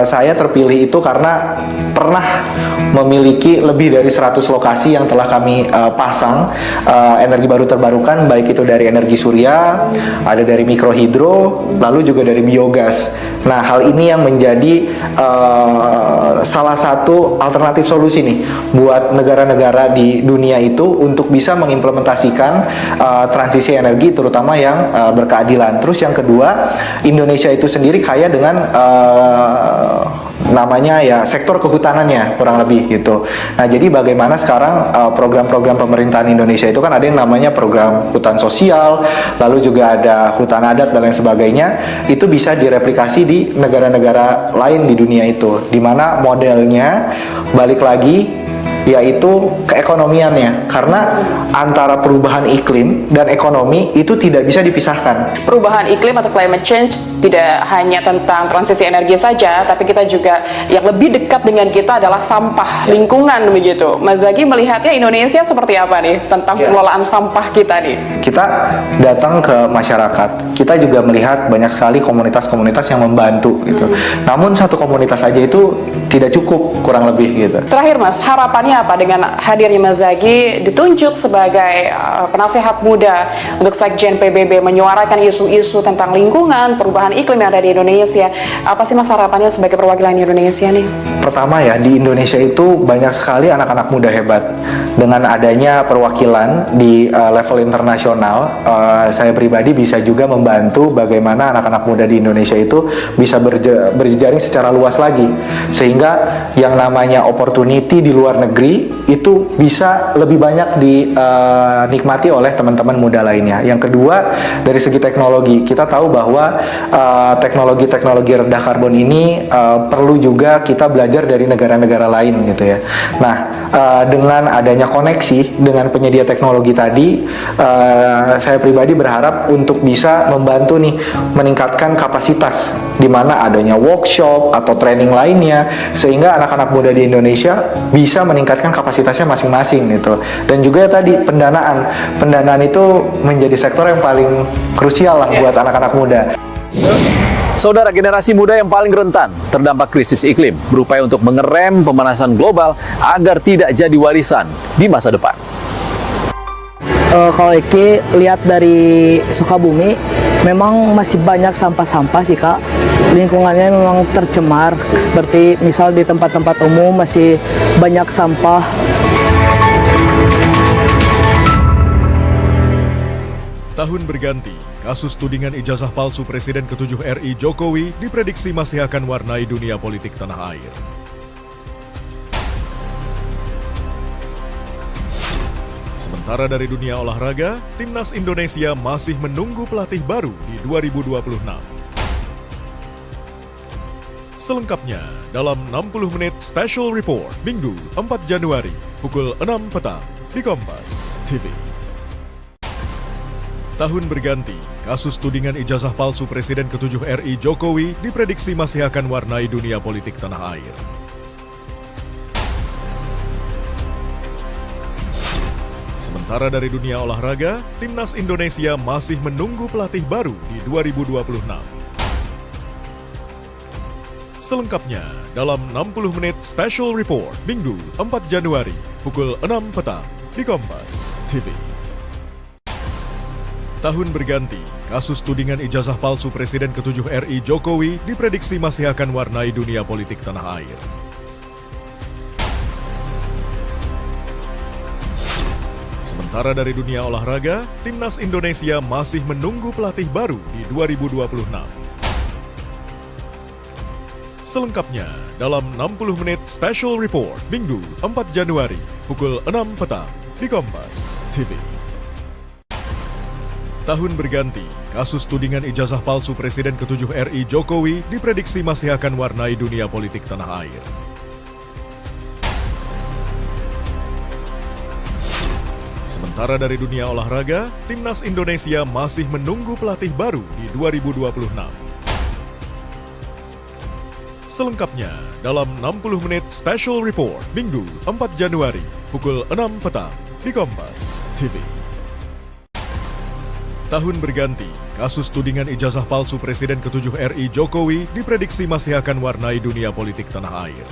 saya terpilih itu karena pernah memiliki lebih dari 100 lokasi yang telah kami pasang energi baru terbarukan, baik itu dari energi surya, ada dari mikrohidro, lalu juga dari biogas. Nah, hal ini yang menjadi salah satu alternatif solusi nih buat negara-negara di dunia itu untuk bisa mengimplementasikan transisi energi, terutama yang berkeadilan. Terus yang kedua, Indonesia itu sendiri kaya dengan namanya ya sektor kehutanannya kurang lebih gitu. Nah, jadi bagaimana sekarang program-program pemerintahan Indonesia itu kan ada yang namanya program hutan sosial, lalu juga ada hutan adat dan lain sebagainya. Itu bisa direplikasi di negara-negara lain di dunia itu, di mana modelnya balik lagi yaitu keekonomiannya, karena antara perubahan iklim dan ekonomi itu tidak bisa dipisahkan. Perubahan iklim atau climate change tidak hanya tentang transisi energi saja, tapi kita juga yang lebih dekat dengan kita adalah sampah lingkungan begitu. Mas Zaki melihatnya Indonesia seperti apa nih tentang pengelolaan sampah kita nih? Kita datang ke masyarakat, kita juga melihat banyak sekali komunitas-komunitas yang membantu gitu. Namun satu komunitas aja itu tidak cukup kurang lebih gitu. Terakhir Mas, harapannya tanggapannya apa dengan hadirnya Mas Zaky ditunjuk sebagai penasehat muda untuk Sekjen PBB menyuarakan isu-isu tentang lingkungan, perubahan iklim yang ada di Indonesia. Apa sih Mas harapannya sebagai perwakilan Indonesia nih? Pertama ya, di Indonesia itu banyak sekali anak-anak muda hebat. Dengan adanya perwakilan di level internasional, saya pribadi bisa juga membantu bagaimana anak-anak muda di Indonesia itu bisa berjejaring secara luas lagi. Sehingga yang namanya opportunity di luar negeri itu bisa lebih banyak dinikmati oleh teman-teman muda lainnya. Yang kedua, dari segi teknologi, kita tahu bahwa teknologi-teknologi rendah karbon ini perlu juga kita belajar dari negara-negara lain gitu ya. Nah, dengan adanya koneksi dengan penyedia teknologi tadi, saya pribadi berharap untuk bisa membantu nih meningkatkan kapasitas di mana adanya workshop atau training lainnya, sehingga anak-anak muda di Indonesia bisa meningkatkan kapasitasnya masing-masing gitu. Dan juga tadi pendanaan itu menjadi sektor yang paling krusial lah buat anak-anak muda. Saudara, generasi muda yang paling rentan terdampak krisis iklim berupaya untuk mengerem pemanasan global agar tidak jadi warisan di masa depan. Kalau Eki lihat dari Sukabumi, memang masih banyak sampah-sampah sih Kak. Lingkungannya memang tercemar, seperti misal di tempat-tempat umum masih banyak sampah. Tahun berganti, kasus tudingan ijazah palsu Presiden ke-7 RI Jokowi diprediksi masih akan warnai dunia politik tanah air. Sementara dari dunia olahraga, Timnas Indonesia masih menunggu pelatih baru di 2026. Selengkapnya dalam 60 menit Special Report Minggu 4 Januari pukul 6 petang di Kompas TV. Tahun berganti, kasus tudingan ijazah palsu Presiden ke-7 RI Jokowi diprediksi masih akan warnai dunia politik tanah air. Sementara dari dunia olahraga, Timnas Indonesia masih menunggu pelatih baru di 2026. Selengkapnya dalam 60 menit Special Report Minggu 4 Januari pukul 6 petang di Kompas TV. Tahun berganti, kasus tudingan ijazah palsu Presiden ke-7 RI Jokowi diprediksi masih akan warnai dunia politik tanah air. Sementara dari dunia olahraga, Timnas Indonesia masih menunggu pelatih baru di 2026. Selengkapnya dalam 60 menit Special Report Minggu 4 Januari pukul 6 petang di Kompas TV. Tahun berganti, kasus tudingan ijazah palsu Presiden ke-7 RI Jokowi diprediksi masih akan warnai dunia politik tanah air. Sementara dari dunia olahraga, Timnas Indonesia masih menunggu pelatih baru di 2026. Selengkapnya dalam 60 menit Special Report Minggu 4 Januari pukul 6 petang di Kompas TV. Tahun berganti, kasus tudingan ijazah palsu Presiden ke-7 RI Jokowi diprediksi masih akan warnai dunia politik tanah air.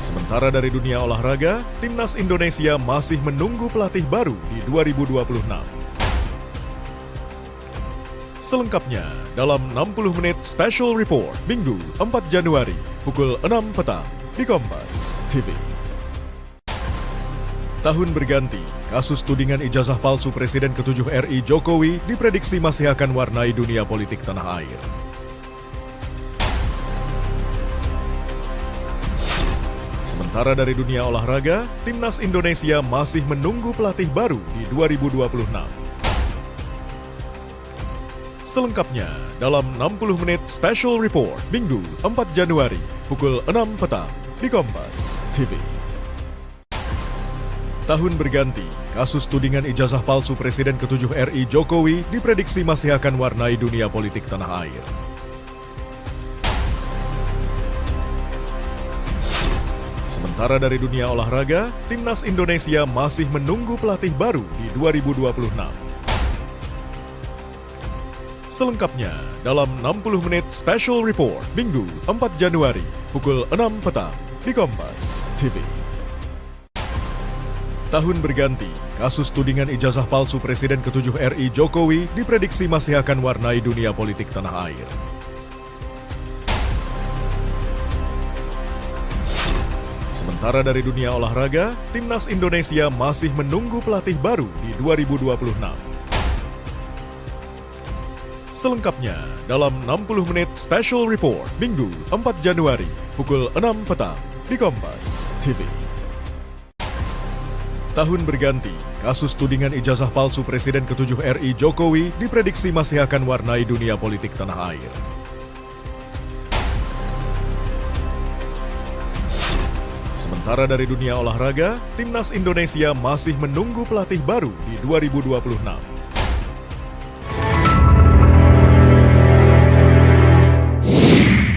Sementara dari dunia olahraga, Timnas Indonesia masih menunggu pelatih baru di 2026. Selengkapnya dalam 60 menit Special Report Minggu 4 Januari pukul 6 petang di Kompas TV. Tahun berganti, kasus tudingan ijazah palsu Presiden ke-7 RI Jokowi diprediksi masih akan warnai dunia politik tanah air. Sementara dari dunia olahraga, Timnas Indonesia masih menunggu pelatih baru di 2026. Selengkapnya dalam 60 menit Special Report Minggu 4 Januari pukul 6 petang di Kompas TV. Tahun berganti, kasus tudingan ijazah palsu Presiden ke-7 RI Jokowi diprediksi masih akan warnai dunia politik tanah air. Sementara dari dunia olahraga, Timnas Indonesia masih menunggu pelatih baru di 2026. Selengkapnya dalam 60 menit Special Report Minggu 4 Januari pukul 6 petang di Kompas TV. Tahun berganti, kasus tudingan ijazah palsu Presiden ke-7 RI Jokowi diprediksi masih akan warnai dunia politik tanah air. Sementara dari dunia olahraga, Timnas Indonesia masih menunggu pelatih baru di 2026. Selengkapnya dalam 60 menit Special Report Minggu 4 Januari pukul 6 petang di Kompas TV. Tahun berganti, kasus tudingan ijazah palsu Presiden ke-7 RI Jokowi diprediksi masih akan warnai dunia politik tanah air. Sementara dari dunia olahraga, Timnas Indonesia masih menunggu pelatih baru di 2026.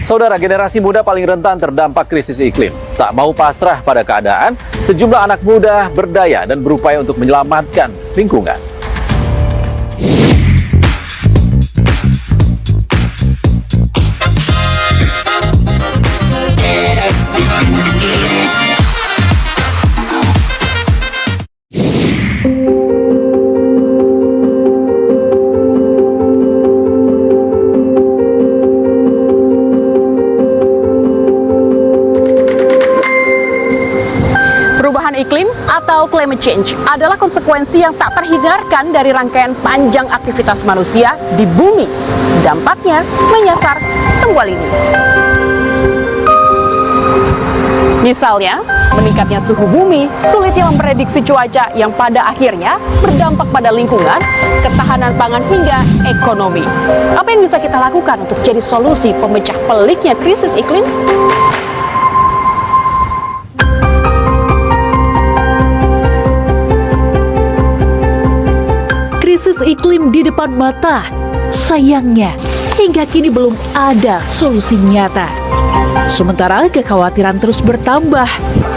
Saudara, generasi muda paling rentan terdampak krisis iklim. Tak mau pasrah pada keadaan, sejumlah anak muda berdaya dan berupaya untuk menyelamatkan lingkungan. Iklim atau climate change adalah konsekuensi yang tak terhindarkan dari rangkaian panjang aktivitas manusia di bumi. Dampaknya menyasar semua lini. Misalnya, meningkatnya suhu bumi, sulitnya memprediksi cuaca yang pada akhirnya berdampak pada lingkungan, ketahanan pangan hingga ekonomi. Apa yang bisa kita lakukan untuk jadi solusi pemecah peliknya krisis iklim? Krisis iklim di depan mata, sayangnya hingga kini belum ada solusi nyata. Sementara kekhawatiran terus bertambah,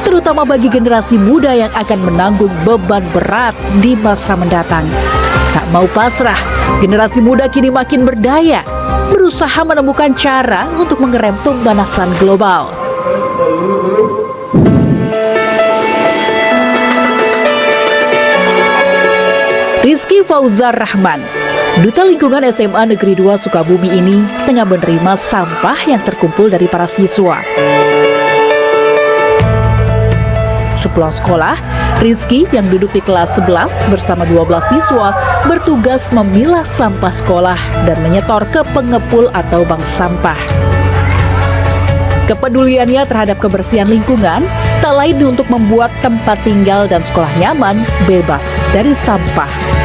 terutama bagi generasi muda yang akan menanggung beban berat di masa mendatang. Tak mau pasrah, generasi muda kini makin berdaya, berusaha menemukan cara untuk mengerem pemanasan global. Rizky Fauzar Rahman, Duta Lingkungan SMA Negeri 2 Sukabumi ini tengah menerima sampah yang terkumpul dari para siswa. Sepulang sekolah, Rizky yang duduk di kelas 11 bersama 12 siswa bertugas memilah sampah sekolah dan menyetor ke pengepul atau bank sampah. Kepeduliannya terhadap kebersihan lingkungan tak lain untuk membuat tempat tinggal dan sekolah nyaman bebas dari sampah.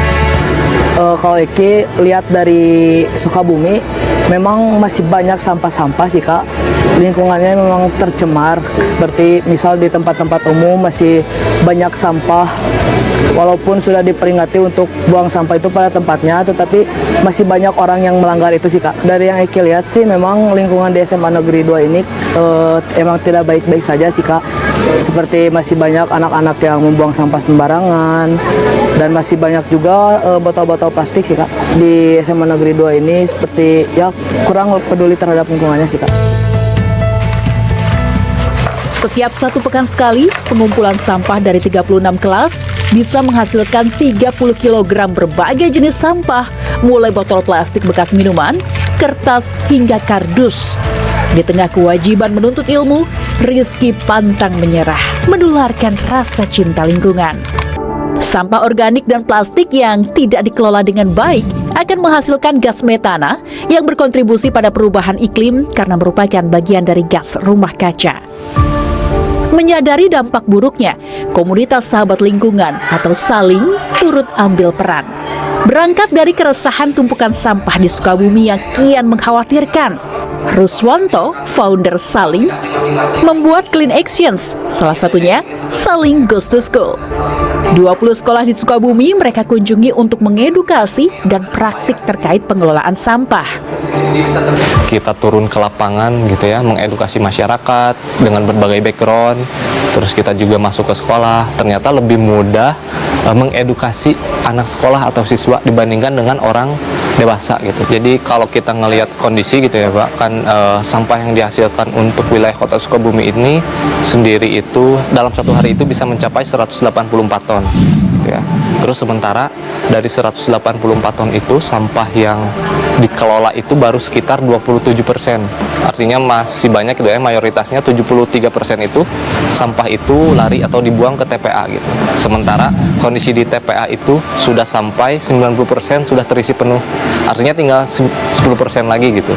Kalau Eki lihat dari Sukabumi, memang masih banyak sampah-sampah sih Kak. Lingkungannya memang tercemar, seperti misal di tempat-tempat umum masih banyak sampah. Walaupun sudah diperingati untuk buang sampah itu pada tempatnya, tetapi masih banyak orang yang melanggar itu sih Kak. Dari yang Eki lihat sih memang lingkungan di SMA Negeri 2 ini emang tidak baik-baik saja sih Kak. Seperti masih banyak anak-anak yang membuang sampah sembarangan, dan masih banyak juga botol-botol plastik sih Kak. Di SMA Negeri 2 ini seperti ya kurang peduli terhadap lingkungannya sih Kak. Setiap 1 pekan sekali, pengumpulan sampah dari 36 kelas bisa menghasilkan 30 kg berbagai jenis sampah, mulai botol plastik bekas minuman, kertas, hingga kardus. Di tengah kewajiban menuntut ilmu, Rizky pantang menyerah, menularkan rasa cinta lingkungan. Sampah organik dan plastik yang tidak dikelola dengan baik akan menghasilkan gas metana yang berkontribusi pada perubahan iklim karena merupakan bagian dari gas rumah kaca. Menyadari dampak buruknya, komunitas sahabat lingkungan atau Saling turut ambil peran. Berangkat dari keresahan tumpukan sampah di Sukabumi yang kian mengkhawatirkan, Ruswanto, founder Saling, membuat Clean Actions, salah satunya Saling Goes to School. 20 sekolah di Sukabumi mereka kunjungi untuk mengedukasi dan praktik terkait pengelolaan sampah. Kita turun ke lapangan gitu ya, mengedukasi masyarakat dengan berbagai background. Terus kita juga masuk ke sekolah, ternyata lebih mudah mengedukasi anak sekolah atau siswa dibandingkan dengan orang dewasa gitu. Jadi kalau kita ngelihat kondisi gitu ya Pak, kan sampah yang dihasilkan untuk wilayah Kota Sukabumi ini sendiri itu dalam satu hari itu bisa mencapai 184 ton. Ya. Terus sementara dari 184 ton itu sampah yang dikelola itu baru sekitar 27%. Artinya masih banyak gitu ya, mayoritasnya 73% itu sampah itu lari atau dibuang ke TPA gitu. Sementara kondisi di TPA itu sudah sampai 90% sudah terisi penuh. Artinya tinggal 10% lagi gitu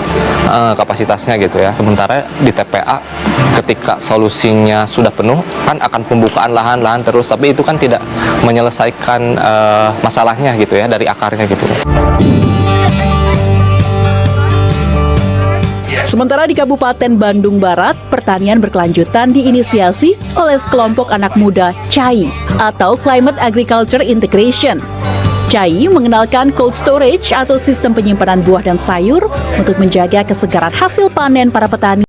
kapasitasnya gitu ya. Sementara di TPA ketika solusinya sudah penuh kan akan pembukaan lahan-lahan terus, tapi itu kan tidak menyelesaikan masalahnya gitu ya dari akarnya gitu. Sementara di Kabupaten Bandung Barat, pertanian berkelanjutan diinisiasi oleh sekelompok anak muda CAI atau Climate Agriculture Integration. CAI mengenalkan cold storage atau sistem penyimpanan buah dan sayur untuk menjaga kesegaran hasil panen para petani.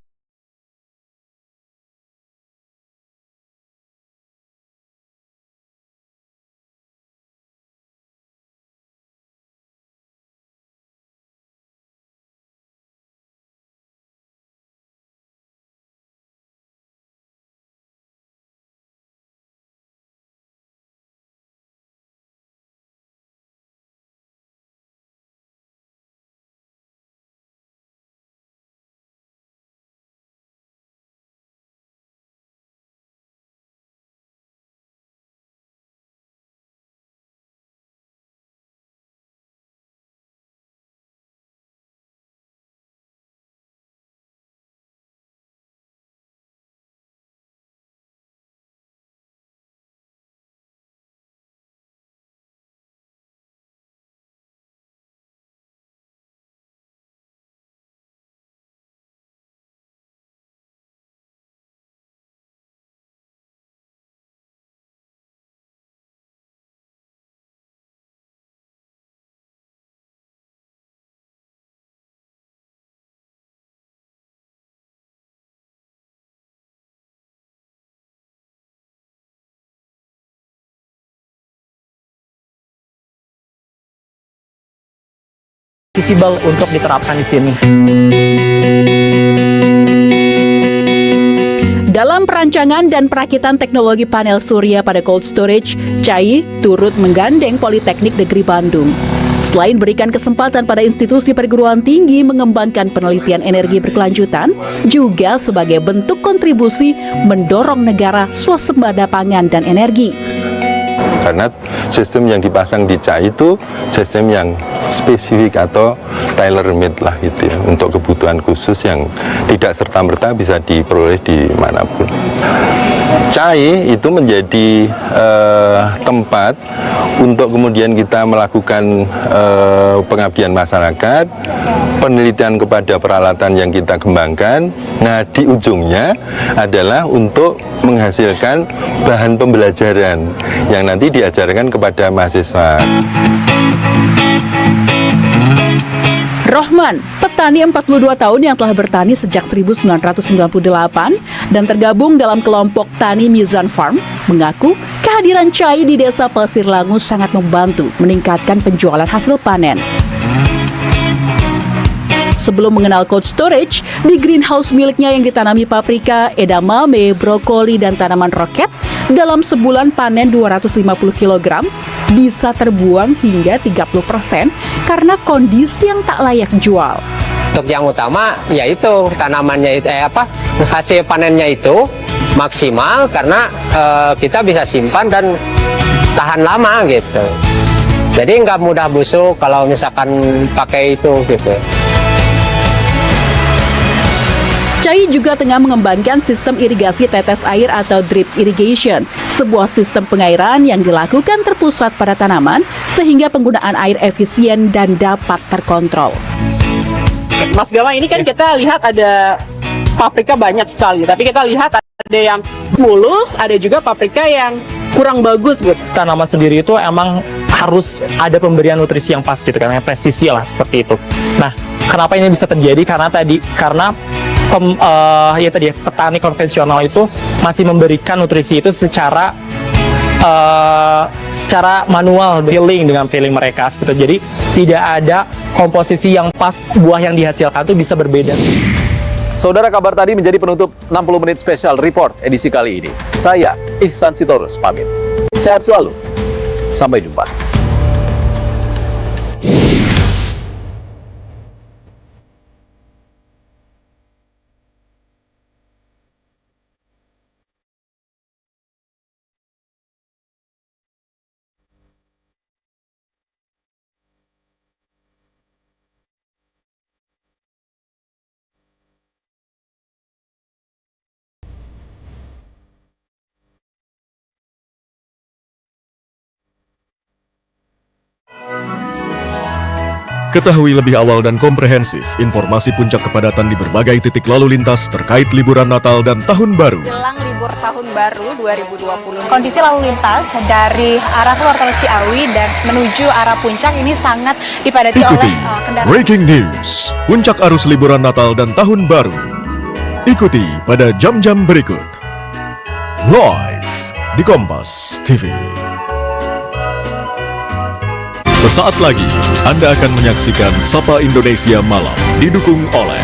Visible untuk diterapkan di sini. Dalam perancangan dan perakitan teknologi panel surya pada cold storage, CAI turut menggandeng Politeknik Negeri Bandung. Selain berikan kesempatan pada institusi perguruan tinggi mengembangkan penelitian energi berkelanjutan, juga sebagai bentuk kontribusi mendorong negara swasembada pangan dan energi. Karena sistem yang dipasang di CAI itu sistem yang spesifik atau tailor-made lah gitu ya, untuk kebutuhan khusus yang tidak serta-merta bisa diperoleh di manapun. CAI itu menjadi tempat untuk kemudian kita melakukan pengabdian masyarakat, penelitian kepada peralatan yang kita kembangkan. Nah, di ujungnya adalah untuk menghasilkan bahan pembelajaran yang nanti diajarkan kepada mahasiswa. Rohman, petani 42 tahun yang telah bertani sejak 1998 dan tergabung dalam kelompok Tani Mizan Farm, mengaku kehadiran CAI di Desa Pasir Langu sangat membantu meningkatkan penjualan hasil panen. Sebelum mengenal cold storage, di greenhouse miliknya yang ditanami paprika, edamame, brokoli, dan tanaman roket, dalam sebulan panen 250 kg, bisa terbuang hingga 30% karena kondisi yang tak layak jual. Untuk yang utama yaitu tanamannya itu hasil panennya itu maksimal karena kita bisa simpan dan tahan lama gitu. Jadi nggak mudah busuk kalau misalkan pakai itu gitu. CAI juga tengah mengembangkan sistem irigasi tetes air atau drip irrigation, sebuah sistem pengairan yang dilakukan terpusat pada tanaman sehingga penggunaan air efisien dan dapat terkontrol. Mas Gama, ini kan kita lihat ada paprika banyak sekali, tapi kita lihat ada yang mulus, ada juga paprika yang kurang bagus gitu. Tanaman sendiri itu emang harus ada pemberian nutrisi yang pas gitu kan, yang presisi lah seperti itu. Nah, kenapa ini bisa terjadi? Karena petani konvensional itu masih memberikan nutrisi itu secara manual, feeling mereka seperti. Jadi tidak ada komposisi yang pas buah yang dihasilkan tuh bisa berbeda. Saudara, kabar tadi menjadi penutup 60 menit spesial report edisi kali ini. Saya, Ihsan Sitorus, pamit. Sehat selalu. Sampai jumpa. Ketahui lebih awal dan komprehensif informasi puncak kepadatan di berbagai titik lalu lintas terkait liburan Natal dan Tahun Baru. Jelang libur Tahun Baru 2020. Kondisi lalu lintas dari arah keluar tol Ciawi dan menuju arah puncak ini sangat dipadati Ikuti oleh kendaraan. Breaking News, puncak arus liburan Natal dan Tahun Baru. Ikuti pada jam-jam berikut. Live di Kompas TV. Sesaat lagi, Anda akan menyaksikan Sapa Indonesia Malam, didukung oleh